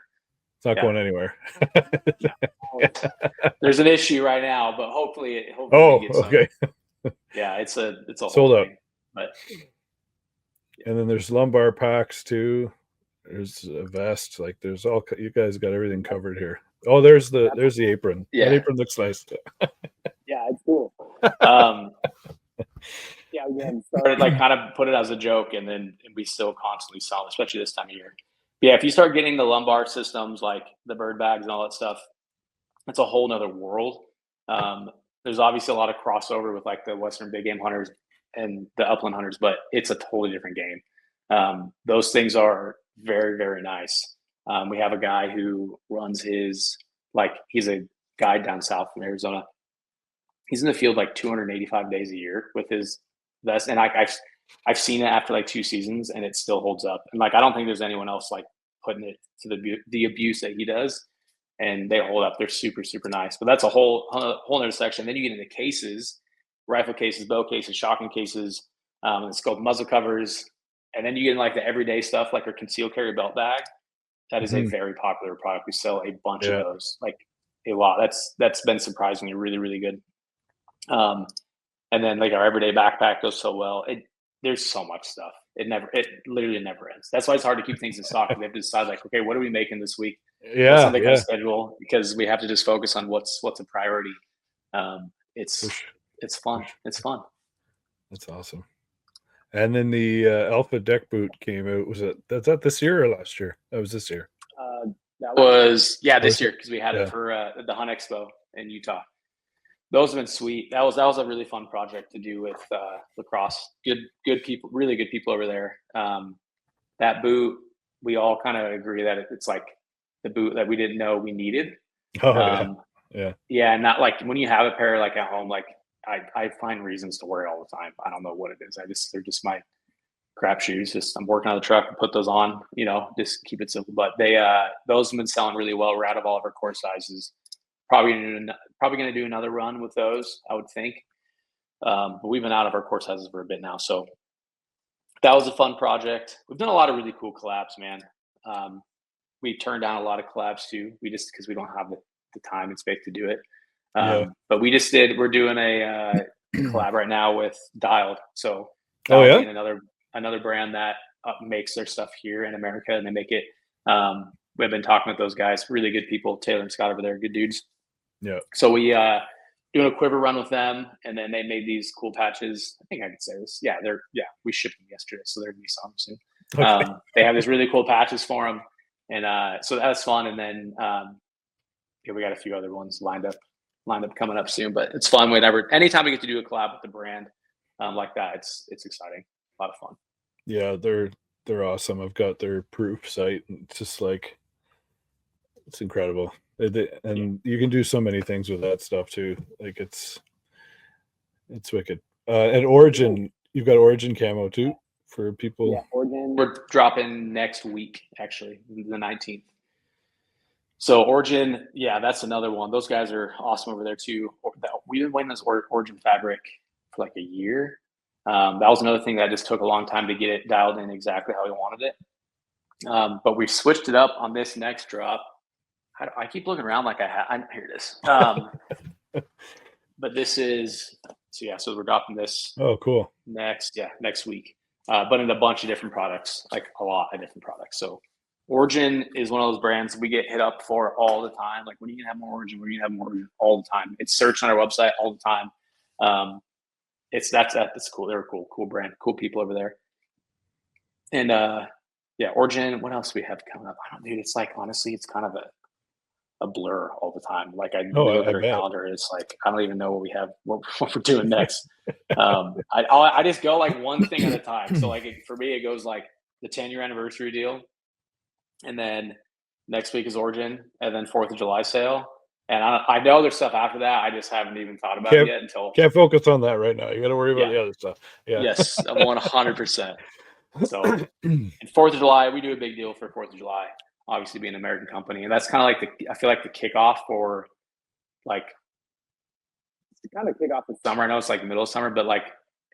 It's not going anywhere. There's an issue right now, but hopefully okay. Yeah, it's a sold out. But and then there's lumbar packs too. There's a vest. Like there's you guys got everything covered here. Oh, there's the apron. Yeah. That apron looks nice. Yeah, it's cool. Again, started kind of put it as a joke, and then we still constantly sell, especially this time of year. Yeah, if you start getting the lumbar systems like the bird bags and all that stuff, it's a whole nother world. There's obviously a lot of crossover with like the Western big game hunters and the upland hunters, but it's a totally different game. Those things are very, very nice. We have a guy who runs he's a guide down south from Arizona. He's in the field like 285 days a year with his vest, and I've seen it after like 2 seasons, and it still holds up. And like I don't think there's anyone else like putting it to the abuse that he does, and they hold up. They're super nice. But that's a whole other section. Then you get into cases, rifle cases, bow cases, shotgun cases. It's called muzzle covers, and then you get in like the everyday stuff, like our concealed carry belt bag. That is a very popular product. We sell a bunch of those, like a lot. That's been surprisingly really good. And then like our everyday backpack goes so well. There's so much stuff. It literally never ends. That's why it's hard to keep things in stock. We have to decide like, okay, what are we making this week? What's on the kind of schedule? Because we have to just focus on what's a priority. It's fun. It's fun. That's awesome. And then the Alpha deck boot came out. That's that this year or last year? That was this year. That was this year because we had it for the Hunt Expo in Utah. Those have been sweet. That was a really fun project to do with lacrosse. Good people, really good people over there. That boot, we all kind of agree that it's like the boot that we didn't know we needed. Yeah. Not like when you have a pair like at home, like I find reasons to wear it all the time. I don't know what it is. They're just my crap shoes. Just I'm working on the truck and put those on, just keep it simple. But those have been selling really well. We're out of all of our core sizes. Probably going to do another run with those, I would think. But we've been out of our core sizes for a bit now. So that was a fun project. We've done a lot of really cool collabs, man. We turned down a lot of collabs too. Because we don't have the time and space to do it. But we're doing a collab right now with Dialed. So another brand that makes their stuff here in America, and they make it. We've been talking with those guys, really good people, Taylor and Scott over there, good dudes. Yeah. So we doing a quiver run with them, and then they made these cool patches. I think I could say this. Yeah, we shipped them yesterday, so they're gonna be selling soon. Okay. They have these really cool patches for them, and so that was fun. And then we got a few other ones lined up coming up soon. But it's fun anytime we get to do a collab with the brand like that, it's exciting, a lot of fun. Yeah, they're awesome. I've got their proof site, and it's just like it's incredible. And you can do so many things with that stuff too. Like it's wicked. At Origin, you've got Origin camo too for people. Yeah, Origin. We're dropping next week, actually, the 19th. So Origin, that's another one. Those guys are awesome over there too. We've been waiting this Origin fabric for like a year. That was another thing that just took a long time to get it dialed in exactly how we wanted it. But we switched it up on this next drop. I keep looking around like here it is. But this is, so we're dropping this. Oh, cool. Next week. But in a bunch of different products, like a lot of different products. So Origin is one of those brands we get hit up for all the time. Like, when are you gonna have more Origin? When are you gonna have more Origin? All the time. It's searched on our website all the time. That's cool. They're a cool brand, cool people over there. And Origin. What else do we have coming up? It's like, honestly, it's kind of a blur all the time. Like I look at our calendar, it's like I don't even know what we have, what we're doing next. I just go like one thing at a time. So like for me, it goes like the 10-year anniversary deal, and then next week is Origin, and then 4th of July sale. And I know there's stuff after that. I just haven't even thought about it yet until. Can't focus on that right now. You got to worry about the other stuff. Yeah. Yes, 100%. So, and 4th of July, we do a big deal for 4th of July. Obviously, being an American company, and that's kind of like I feel like the kickoff for like it's kind of kick off the summer. I know it's like the middle of summer, but like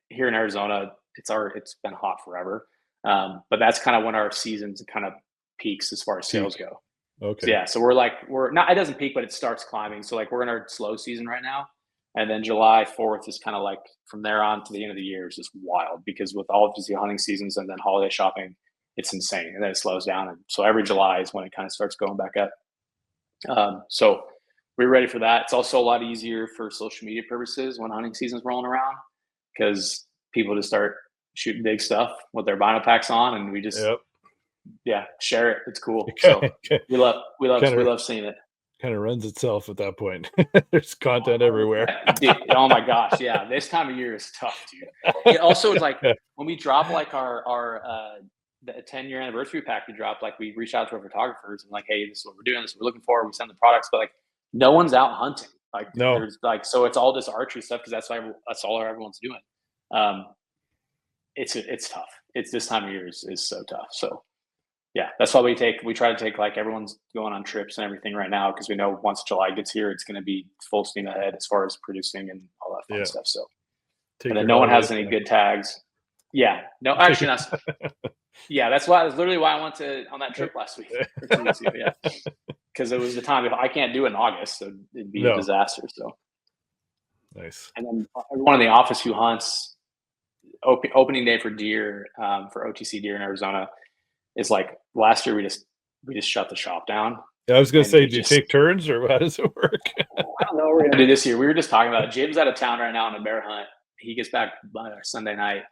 here in Arizona, it's been hot forever. But that's kind of when our seasons kind of peaks as far as sales go. Okay. So we're not, it doesn't peak, but it starts climbing. So like we're in our slow season right now. And then July 4th is kind of like from there on to the end of the year is just wild, because with all of the hunting seasons and then holiday shopping, it's insane. And then it slows down. And so every July is when it kind of starts going back up. So we're ready for that. It's also a lot easier for social media purposes when hunting season's rolling around, because people just start shooting big stuff with their vinyl packs on, and we just share it. It's cool. So we love seeing it. Kind of runs itself at that point. There's content everywhere. Dude, oh my gosh, yeah. This time of year is tough, dude. It also is like when we drop like our the 10-year anniversary pack we dropped, like we reach out to our photographers and like, hey, this is what we're doing, this is what we're looking for. We send the products, but like no one's out hunting. Like No. there's like, so it's all just archery stuff because that's all everyone's doing. It's tough. It's this time of year is so tough. So yeah, that's why we try to take, like, everyone's going on trips and everything right now because we know once July gets here, it's going to be full steam ahead as far as producing and all that fun stuff. So, and then no one has any good tags. Yeah, no, actually not. Yeah, that's literally why I went on that trip last week or 2 weeks ago. Yeah, because it was the time. If I can't do it in August, so it'd be a disaster. So nice. And then everyone in the office who hunts opening day for deer, for OTC deer in Arizona, is like last year we just shut the shop down. Yeah, I was gonna say, do you take turns or how does it work? I don't know what we're gonna do this year. We were just talking about it. Jim's out of town right now on a bear hunt. He gets back by Sunday night.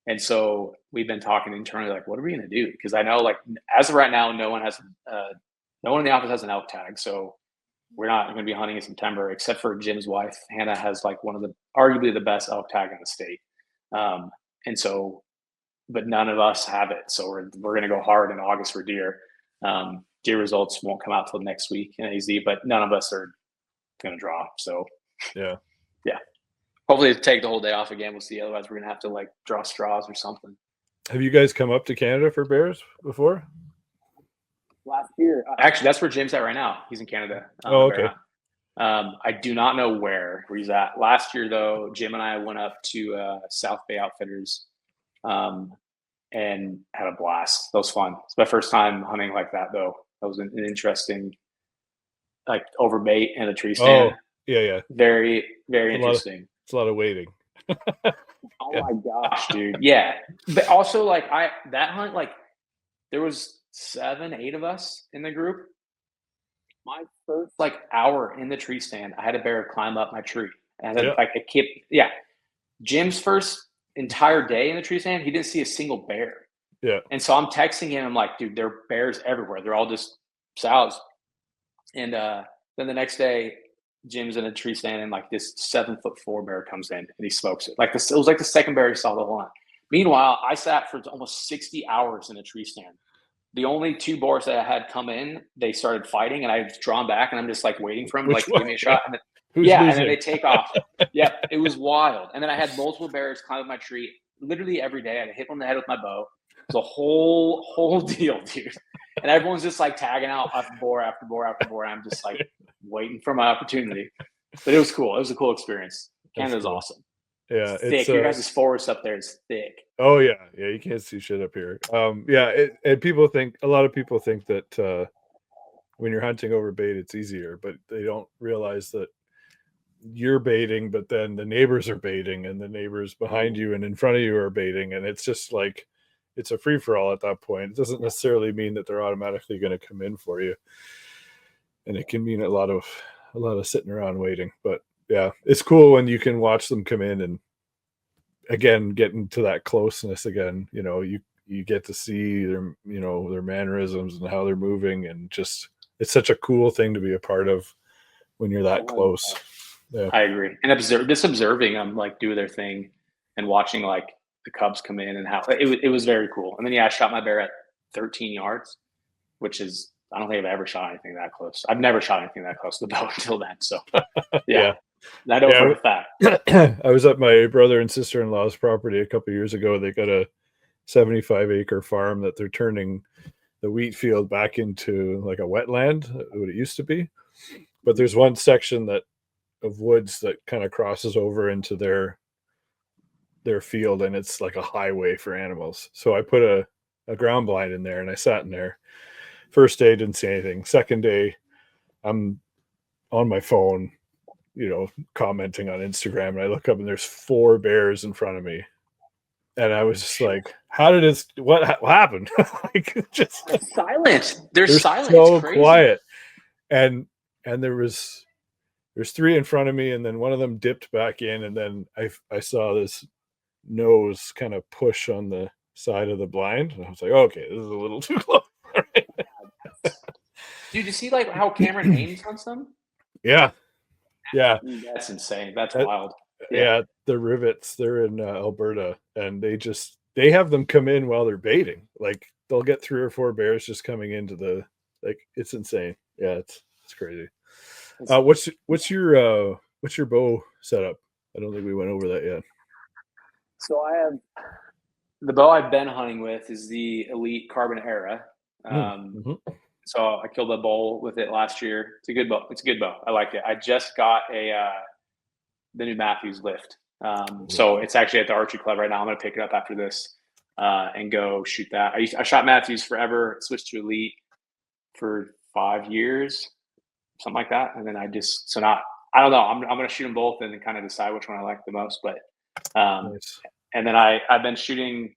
And so we've been talking internally, like, what are we going to do? Because I know, like, as of right now, no one in the office has an elk tag. So we're not going to be hunting in September, except for Jim's wife. Hannah has like arguably the best elk tag in the state. And so, but none of us have it. So we're going to go hard in August for deer. Deer results won't come out till next week in AZ, but none of us are going to draw. So yeah. Hopefully take the whole day off again. We'll see. Otherwise, we're going to have to like draw straws or something. Have you guys come up to Canada for bears before? Last year. Actually, that's where Jim's at right now. He's in Canada. Okay. I do not know where he's at. Last year, though, Jim and I went up to South Bay Outfitters and had a blast. That was fun. It's my first time hunting like that, though. That was an interesting, like, overbait and a tree stand. Oh, yeah. Very, very interesting. It's a lot of waiting. Oh my gosh, dude. Yeah. But also, like, that hunt, like, there was 7, 8 of us in the group. My first, like, hour in the tree stand, I had a bear climb up my tree. And then, like, it kept, Jim's first entire day in the tree stand, he didn't see a single bear. Yeah. And so I'm texting him. I'm like, dude, there are bears everywhere. They're all just sows. And then the next day, Jim's in a tree stand and like this 7'4" bear comes in and he smokes it. Like this, it was like the second bear he saw the whole hunt. Meanwhile, I sat for almost 60 hours in a tree stand. The only 2 boars that I had come in, they started fighting and I was drawn back and I'm just like waiting for him to like give me a shot. And then, and then they take off. Yeah, it was wild. And then I had multiple bears climb up my tree literally every day. I hit them in the head with my bow. It was a whole deal, dude. And everyone's just like tagging out after boar after boar after boar. And I'm just like waiting for my opportunity. But it was cool. It was a cool experience. Canada's awesome. Yeah, it's thick. Your guys' forest up there is thick. Oh yeah, you can't see shit up here. And a lot of people think that when you're hunting over bait, it's easier, but they don't realize that you're baiting, but then the neighbors are baiting, and the neighbors behind you and in front of you are baiting, and it's just like it's a free for all at that point. It doesn't necessarily mean that they're automatically going to come in for you, and it can mean a lot of sitting around waiting. But yeah, it's cool when you can watch them come in and again get into that closeness again. You know, you get to see their their mannerisms and how they're moving, and just it's such a cool thing to be a part of when you're that close. Yeah, I agree. And observing them like do their thing and watching like the cubs come in and how it was very cool. And then I shot my bear at 13 yards, which is I don't think I've ever shot anything that close. I've never shot anything that close to the bow until then. So yeah. I know for a fact. I was at my brother and sister-in-law's property a couple of years ago. They got a 75-acre farm that they're turning the wheat field back into like a wetland, what it used to be. But there's one section of woods that kind of crosses over into their field, and it's like a highway for animals. So I put a ground blind in there and I sat in there. First day, didn't see anything. Second day, I'm on my phone, commenting on Instagram, and I look up and there's 4 bears in front of me. And I was just like, what happened? Like, just silent. They're silent. So quiet. And there's 3 in front of me, and then one of them dipped back in, and then I saw this nose kind of push on the side of the blind, and I was like, okay, this is a little too close. Dude, you see like how Cameron Haynes hunts them? Yeah. That's insane. That's wild. Yeah, the rivets, they're in Alberta, and they have them come in while they're baiting. Like they'll get 3 or 4 bears just coming into it's insane. Yeah, it's crazy. What's your bow setup? I don't think we went over that yet. So I have the bow I've been hunting with is the Elite Carbon Era. So I killed a bull with it last year. It's a good bow. It's a good bow. I like it. I just got the new Matthews lift. So it's actually at the archery club right now. I'm going to pick it up after this and go shoot that. I shot Matthews forever, switched to Elite for 5 years, something like that. And then I don't know. I'm going to shoot them both and then kind of decide which one I like the most. But Nice. and then I've been shooting.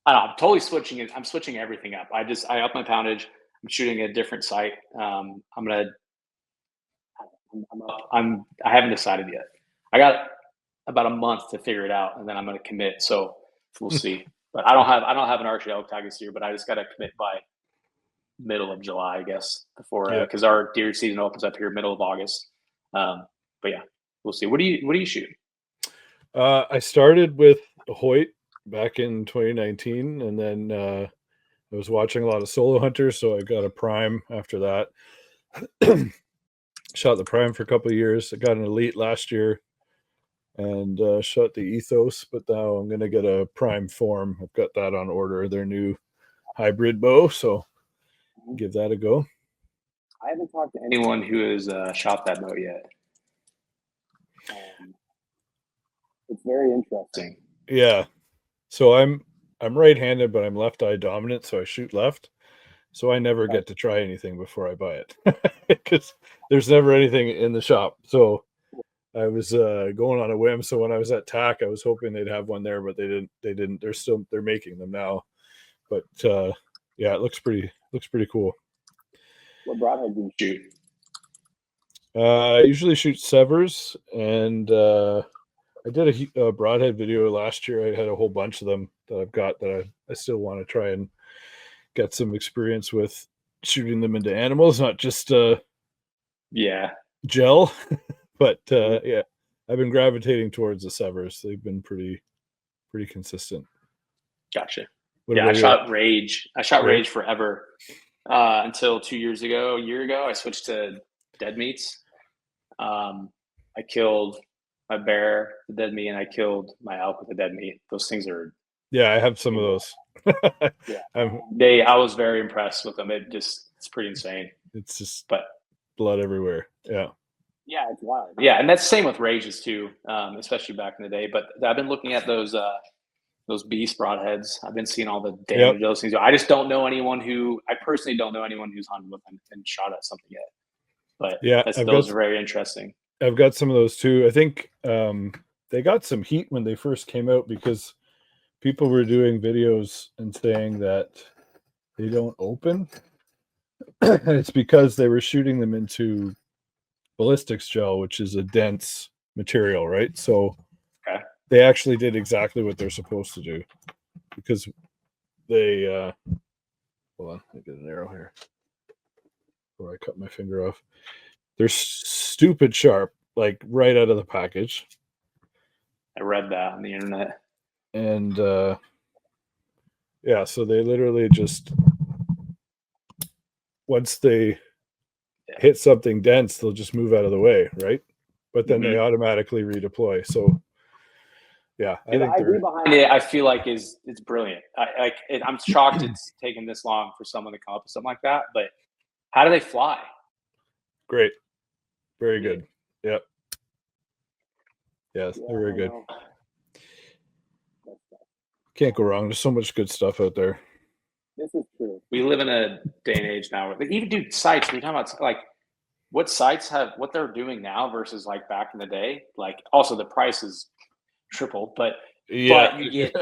I don't know. I'm totally switching it. I'm switching everything up. I up my poundage. I'm shooting a different sight. I haven't decided yet. I got about a month to figure it out, and then I'm going to commit. So we'll see. But I don't have an archery elk tag this year, but I just got to commit by middle of July, I guess, before because our deer season opens up here middle of August. But yeah, we'll see. What do you shoot? I started with a Hoyt back in 2019, and then I was watching a lot of solo hunters, so I got a prime after that. Shot the prime for a couple of years. I got an Elite last year and shot the Ethos, but now I'm going to get a prime form. I've got that on order, their new hybrid bow, so give that a go. I haven't talked to anyone who has shot that bow yet. It's very interesting. Yeah. So I'm right-handed, but I'm left eye dominant, so I shoot left. So I never get to try anything before I buy it because there's never anything in the shop. So I was going on a whim. So when I was at TAC, I was hoping they'd have one there, but they didn't. They're making them now. But yeah, it looks pretty cool. What broadhead do you shoot? I usually shoot Sevrs, and I did a broadhead video last year. I had a whole bunch of them that I've got that I still want to try and get some experience with shooting them into animals, not just gel. But yeah, I've been gravitating towards the Severs. They've been pretty consistent. Gotcha. I shot Rage. I shot Rage forever until 2 years ago. A year ago, I switched to dead meats. I killed my bear, the dead meat, and I killed my elk with the dead meat. Those things are. Yeah, I have some of those. I was very impressed with them. It's pretty insane. It's just blood everywhere. Yeah. Yeah, it's wild. Yeah, and that's the same with Rages too, especially back in the day. But I've been looking at those beast broadheads. I've been seeing all the damage those things. I just don't know anyone I personally don't know anyone who's hunted with them and shot at something yet. But yeah, those are very interesting. I've got some of those too. I think they got some heat when they first came out because people were doing videos and saying that they don't open. It's because they were shooting them into ballistics gel, which is a dense material, right? So they actually did exactly what they're supposed to do because they hold on, let me get an arrow here before I cut my finger off. They're stupid sharp, like right out of the package. I read that on the internet. And yeah, so they literally just once they hit something dense, they'll just move out of the way, right? But then they automatically redeploy. So yeah, I think the idea behind it, I feel like it's brilliant. I'm shocked it's taken this long for someone to come up with something like that. But how do they fly? Great, very good. Yep. Yes, they're very good. Can't go wrong. There's so much good stuff out there. This is true. We live in a day and age now. Like even do sites. We're talking about like what sites have what they're doing now versus like back in the day. Like also the price is triple, but you get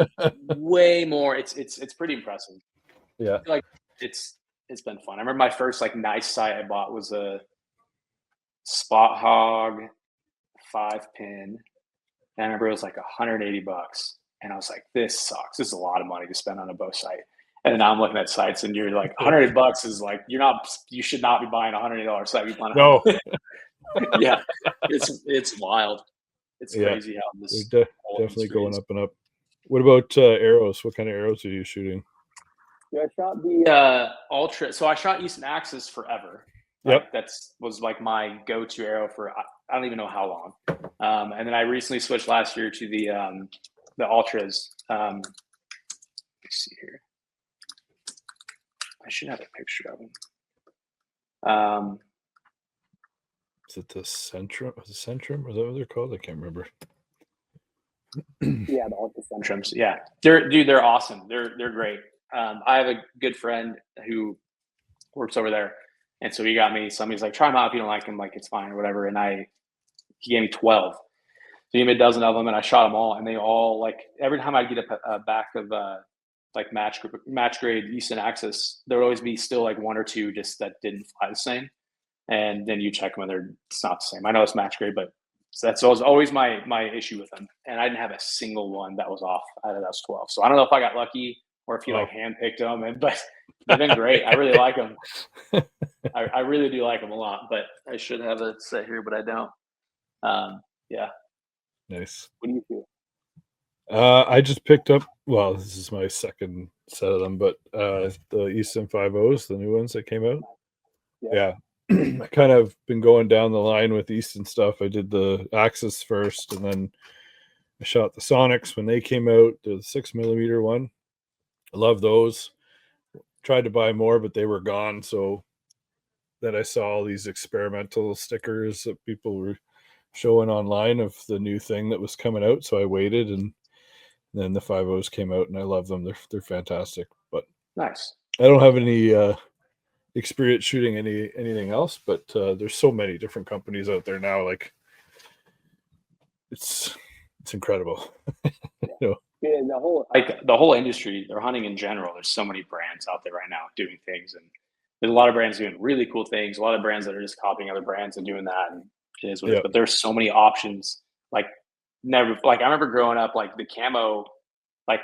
way more. It's pretty impressive. Yeah, I feel like it's been fun. I remember my first like nice sight I bought was a Spot Hog 5-pin. And I remember it was like $180. And I was like, this sucks. This is a lot of money to spend on a bow sight. And then I'm looking at sites and you're like, $100 is like, you should not be buying a $180 sight. No. Yeah. It's wild. It's crazy how this definitely going up and up. What about arrows? What kind of arrows are you shooting? Yeah, I shot the Ultra. So I shot Eastern Axis forever. Like that's was like my go-to arrow for I don't even know how long. And then I recently switched last year to the ultras. Let's see here. I should have a picture of them. Is it the Centrum? Was it Centrum? Is that what they're called? I can't remember. Yeah, the Ultra Centrums. Yeah, they're awesome. They're great. I have a good friend who works over there, and so he got me some. He's like, try them out if you don't like them. Like, it's fine or whatever. And he gave me 12. So he gave me a dozen of them, and I shot them all. And they all, like, every time I'd get a back of like match grade Easton Axis, there would always be still like one or two just that didn't fly the same. And then you check them and it's not the same. I know it's match grade, but that's always my issue with them. And I didn't have a single one that was off out of those 12. So I don't know if I got lucky or if he like handpicked them, but they've been great. I really like them. I really do like them a lot, but I should have it set here, but I don't. Yeah. Nice. What do you feel? I just picked up, well, this is my second set of them, but the Easton 5.0s, the new ones that came out. Yeah. I kind of been going down the line with Easton stuff. I did the Axis first, and then I shot the Sonics when they came out, the 6mm one. I love those. Tried to buy more, but they were gone. So then I saw all these experimental stickers that people were showing online of the new thing that was coming out. So I waited, and then the 5.0s came out, and I love them. They're fantastic. But nice. I don't have any experience shooting anything else, but there's so many different companies out there now. Like, it's incredible. You know? Yeah, the whole industry, or hunting in general, there's so many brands out there right now doing things, and there's a lot of brands doing really cool things. A lot of brands that are just copying other brands and doing that, and it is what it is. But there's so many options. Like, I remember growing up, like the camo, like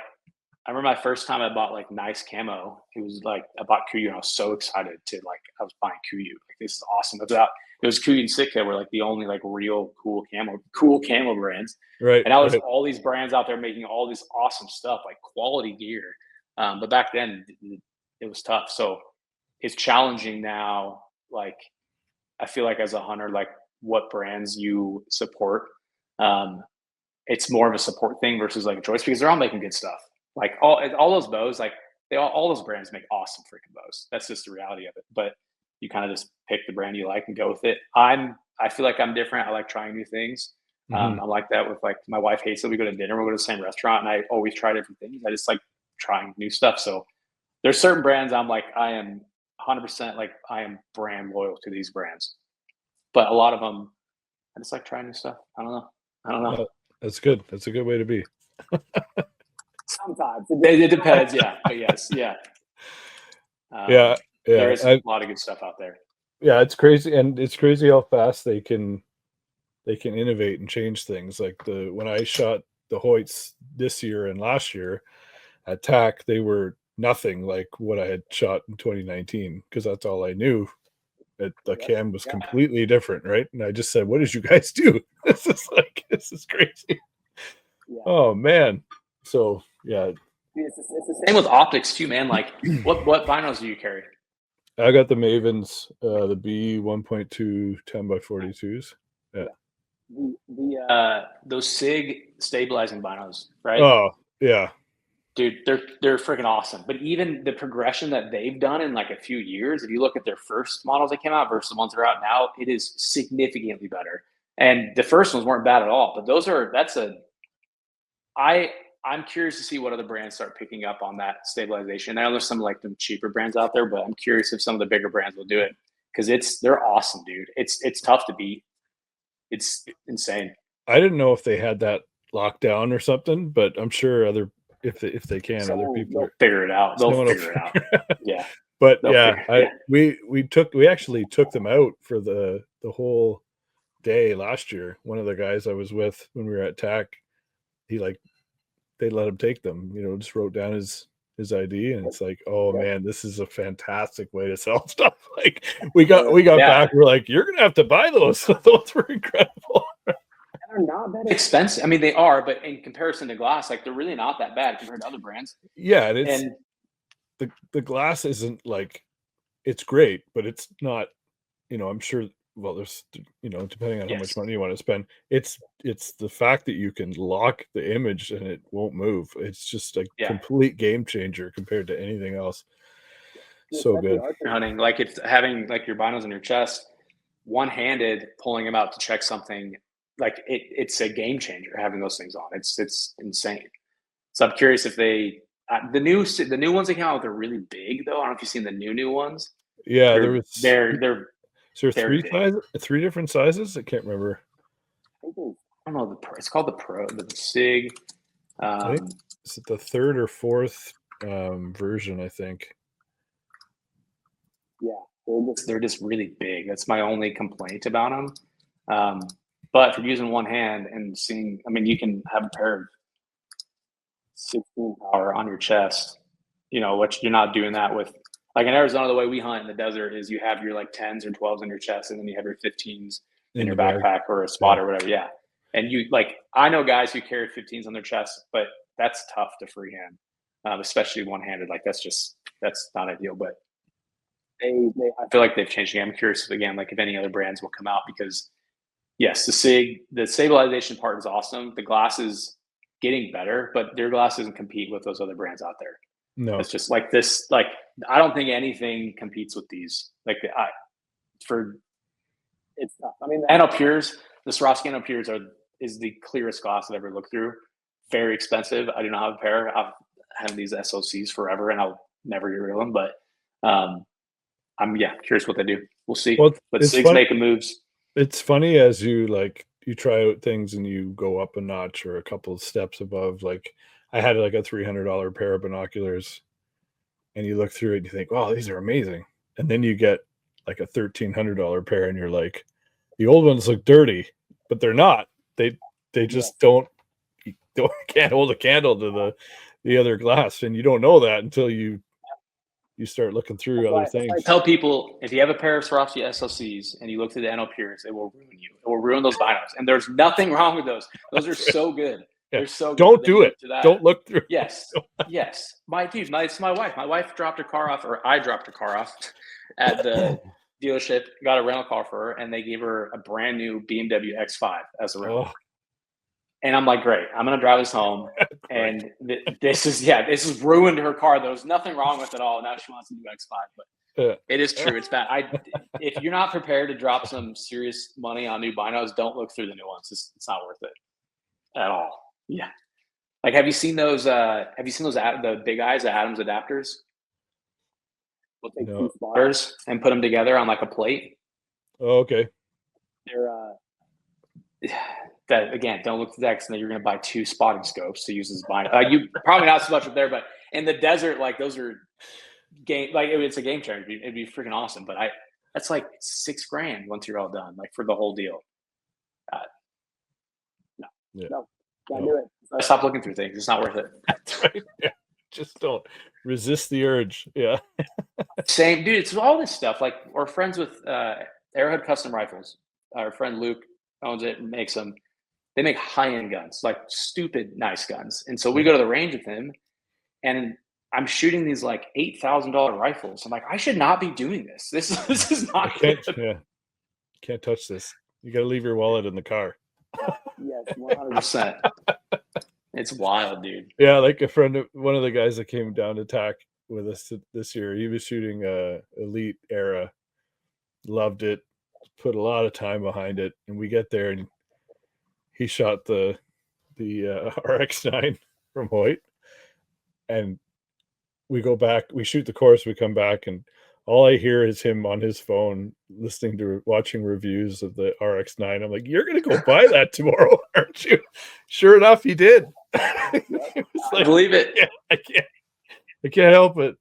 I remember my first time I bought like nice camo. It was like I bought Kuyu, and I was so excited to like I was buying Kuyu. Like, this is awesome. It was Kuyu and Sitka were like the only like real cool camo brands. Right. And now there's all these brands out there making all this awesome stuff, like quality gear. But back then it was tough. So it's challenging now. Like, I feel like as a hunter, like what brands you support. It's more of a support thing versus like a choice, because they're all making good stuff. Like all those bows, like all those brands make awesome freaking bows. That's just the reality of it. But you kind of just pick the brand you like and go with it. I feel like I'm different. I like trying new things. I'm like that with, like, my wife hates that we go to dinner, we'll go to the same restaurant, and I always try different things. I just like trying new stuff. So there's certain brands I'm like, I am 100% like I am brand loyal to these brands. But a lot of them, I just like trying new stuff. I don't know. Well, that's good. That's a good way to be. Sometimes it depends. Yeah, but yes, yeah. There is a lot of good stuff out there. Yeah, it's crazy, and it's crazy how fast they can innovate and change things. Like when I shot the Hoyts this year and last year at TAC, they were nothing like what I had shot in 2019, because that's all I knew. The cam was completely different, right? And I just said, "What did you guys do? This is crazy." Yeah. Oh man. So yeah, it's the same with optics too, man. Like, what binos do you carry? I got the Mavens, the B 1.2 10x42s. Yeah. Those SIG stabilizing binos, right? Oh yeah, dude, they're freaking awesome. But even the progression that they've done in like a few years, if you look at their first models that came out versus the ones that are out now, it is significantly better. And the first ones weren't bad at all. But I'm curious to see what other brands start picking up on that stabilization. I know there's some like the cheaper brands out there, but I'm curious if some of the bigger brands will do it, because they're awesome, dude. It's tough to beat. It's insane. I didn't know if they had that locked down or something, but I'm sure if they can, other people will figure it out. They'll figure it out. Yeah. But we actually took them out for the whole day last year. One of the guys I was with when we were at TAC, they let him take them, just wrote down his ID, and it's like, oh man, this is a fantastic way to sell stuff. Like, we got back, we're like, you're gonna have to buy those. Those were incredible. And they're not that expensive. I mean, they are, but in comparison to glass, like, they're really not that bad compared to other brands. Yeah, and the glass isn't like, it's great, but it's not I'm sure. Well, there's, depending on how much Yes. money you want to spend, it's the fact that you can lock the image and it won't move. It's just a Yeah. complete game changer compared to anything else. So Especially good. archery hunting, like it's having like your binos on your chest, one-handed pulling them out to check something. Like it's a game changer having those things on. It's insane. So I'm curious if they the new ones they came out with are really big though. I don't know if you've seen the new ones. Yeah, there They're was. they're Is there very three big. sizes? 3 different sizes? I can't remember. I don't know it's called the Pro, the Sig. I think is it the 3rd or 4th version? I think. Yeah, they're just really big. That's my only complaint about them. But for using one hand and seeing, I mean, you can have a pair of 16 power on your chest, which you're not doing that with. Like in Arizona, the way we hunt in the desert is you have your like 10s or 12s on your chest, and then you have your 15s in your backpack or a spot or whatever. Yeah. And I know guys who carry 15s on their chest, but that's tough to freehand, especially one-handed. Like that's not ideal. But I feel like they've changed the game. I'm curious again, like if any other brands will come out because yes, the stabilization part is awesome. The glass is getting better, but their glass doesn't compete with those other brands out there. No, It's just like this. Like I don't think anything competes with these. Like it's tough. I mean, the NL Pures, the Swarovski NL Pures is the clearest glass I've ever looked through. Very expensive. I do not have a pair. I've had these SOCs forever, and I'll never get rid of them. But I'm curious what they do. We'll see. well, But it's Sig's fun. making moves. It's funny as you try out things and you go up a notch or a couple of steps above. Like I had like a $300 pair of binoculars, and you look through it and you think, "Wow, these are amazing," and then you get like a $1,300 pair, and you're like, "The old ones look dirty, but they're not. They just can't hold a candle to the other glass," and you don't know that until you start looking through other things. I tell people if you have a pair of Swarovski SLCs and you look through the NL Pures, it will ruin you. It will ruin those binos. And there's nothing wrong with those. Those are so good. Yeah. They're so good. Don't do it. Don't look through. Yes. Yes. It's my wife. My wife dropped her car off, or I dropped her car off at the dealership, got a rental car for her, and they gave her a brand new BMW X5 as a rental. And I'm like, great, I'm going to drive this home. And this has ruined her car. There was nothing wrong with it all. Now she wants a new X5, but it is true. It's bad. If you're not prepared to drop some serious money on new binos, don't look through the new ones. It's not worth it at all. Yeah. Like, have you seen those the big eyes, the Adams adapters? We'll take two spotters and put them together on like a plate. Oh, okay. They're that again, don't look at that because then you're going to buy 2 spotting scopes to use as bino. You probably not so much up there, but in the desert, like those are it's a game changer. It'd be freaking awesome. But that's like $6,000 once you're all done, like for the whole deal. No, can't do it. Stop looking through things. It's not worth it. Yeah. Just don't resist the urge. Yeah. Same, dude. It's all this stuff. Like we're friends with Arrowhead Custom Rifles. Our friend Luke owns it and makes them. They make high-end guns, like stupid nice guns. And so we go to the range with him, and I'm shooting these like $8,000 rifles. I'm like, I should not be doing this. This is not good. Yeah. Can't touch this. You got to leave your wallet in the car. Yes, 100%. It's wild, dude. Yeah, like one of the guys that came down to TAC with us this year, he was shooting Elite era, loved it, put a lot of time behind it, and we get there and he shot the RX-9 from Hoyt, and we go back, we shoot the course, we come back, and all I hear is him on his phone watching reviews of the RX-9. I'm like, you're gonna go buy that tomorrow, aren't you? Sure enough, he did. I believe it. I can't help it.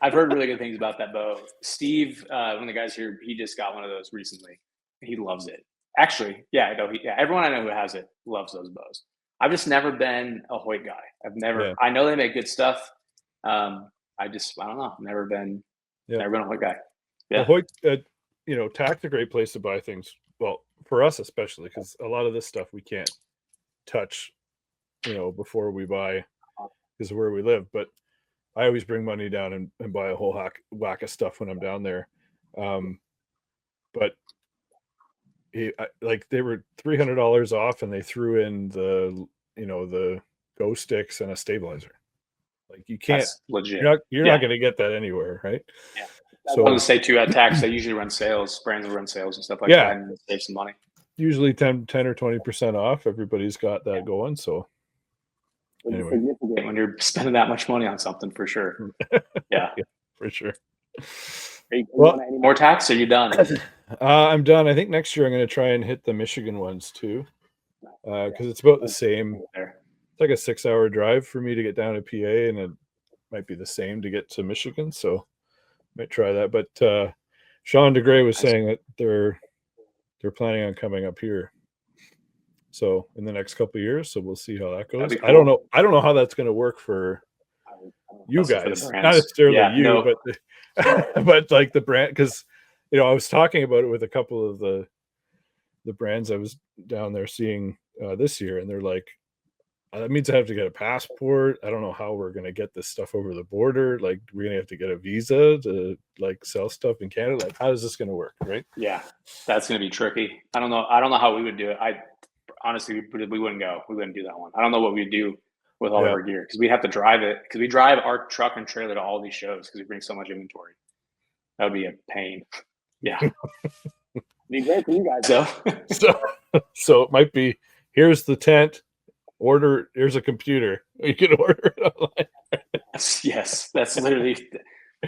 I've heard really good things about that bow. Steve, one of the guys here, he just got one of those recently. He loves it. Actually, everyone I know who has it loves those bows. I've just never been a Hoyt guy. I know they make good stuff. I don't know. I've never been a Hoyt guy. Yeah. Well, Hoyt, TAC's a great place to buy things. Well, for us especially, because a lot of this stuff we can't touch, before we buy, because of where we live. But I always bring money down and buy a whole whack of stuff when I'm down there. but like they were $300 off, and they threw in the Go sticks and a stabilizer. Like you can't, That's legit. you're not going to get that anywhere, right? Yeah. So I was going to say too, at Tax, they usually run sales, brands will run sales and stuff like that, and save some money. Usually 10 or 20% off. Everybody's got that going. So anyway, when you're spending that much money on something, for sure. Yeah, for sure. Well, any more Tax? Are you done? I'm done. I think next year I'm going to try and hit the Michigan ones too, because it's about the same. It's like a 6-hour drive for me to get down to PA, and it might be the same to get to Michigan. So might try that. But Sean DeGray was saying that they're planning on coming up here. So in the next couple of years, so we'll see how that goes. Cool. I don't know how that's going to work for you guys, not necessarily you, but but like the brand, because I was talking about it with a couple of the brands I was down there seeing this year, and they're like, that means I have to get a passport. I don't know how we're going to get this stuff over the border. Like, we're going to have to get a visa to like sell stuff in Canada. Like, how is this going to work? Right? Yeah, that's going to be tricky. I don't know how we would do it. Honestly, we wouldn't go. We wouldn't do that one. I don't know what we'd do with all of our gear, because we have to drive it, because we drive our truck and trailer to all these shows because we bring so much inventory. That would be a pain. Yeah. It'd be great for you guys though. So it might be, here's the tent, here's a computer. You can order it online. Yes. That's literally,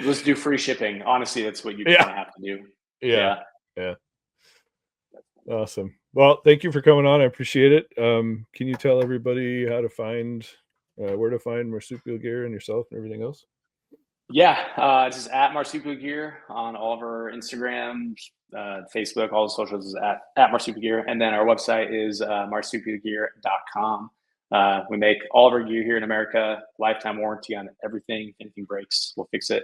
let's do free shipping. Honestly, that's what you kind of have to do. Yeah. Awesome. Well, thank you for coming on. I appreciate it. Can you tell everybody how to find, where to find Marsupial Gear and yourself and everything else? Yeah, it's just at Marsupial Gear on all of our Instagram, Facebook, all the socials is at Marsupial Gear. And then our website is marsupialgear.com. We make all of our gear here in America, lifetime warranty on everything. If anything breaks, we'll fix it.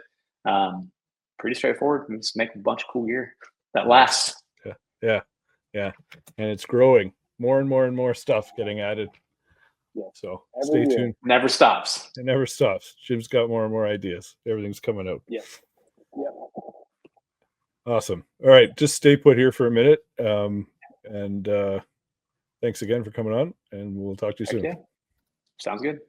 Pretty straightforward. We just make a bunch of cool gear that lasts. Yeah. And it's growing. More and more and more stuff getting added. Yeah. So stay tuned. Never stops. It never stops. Jim's got more and more ideas. Everything's coming out. Yeah. Awesome. All right. Just stay put here for a minute. And thanks again for coming on. And we'll talk to you soon. Sounds good.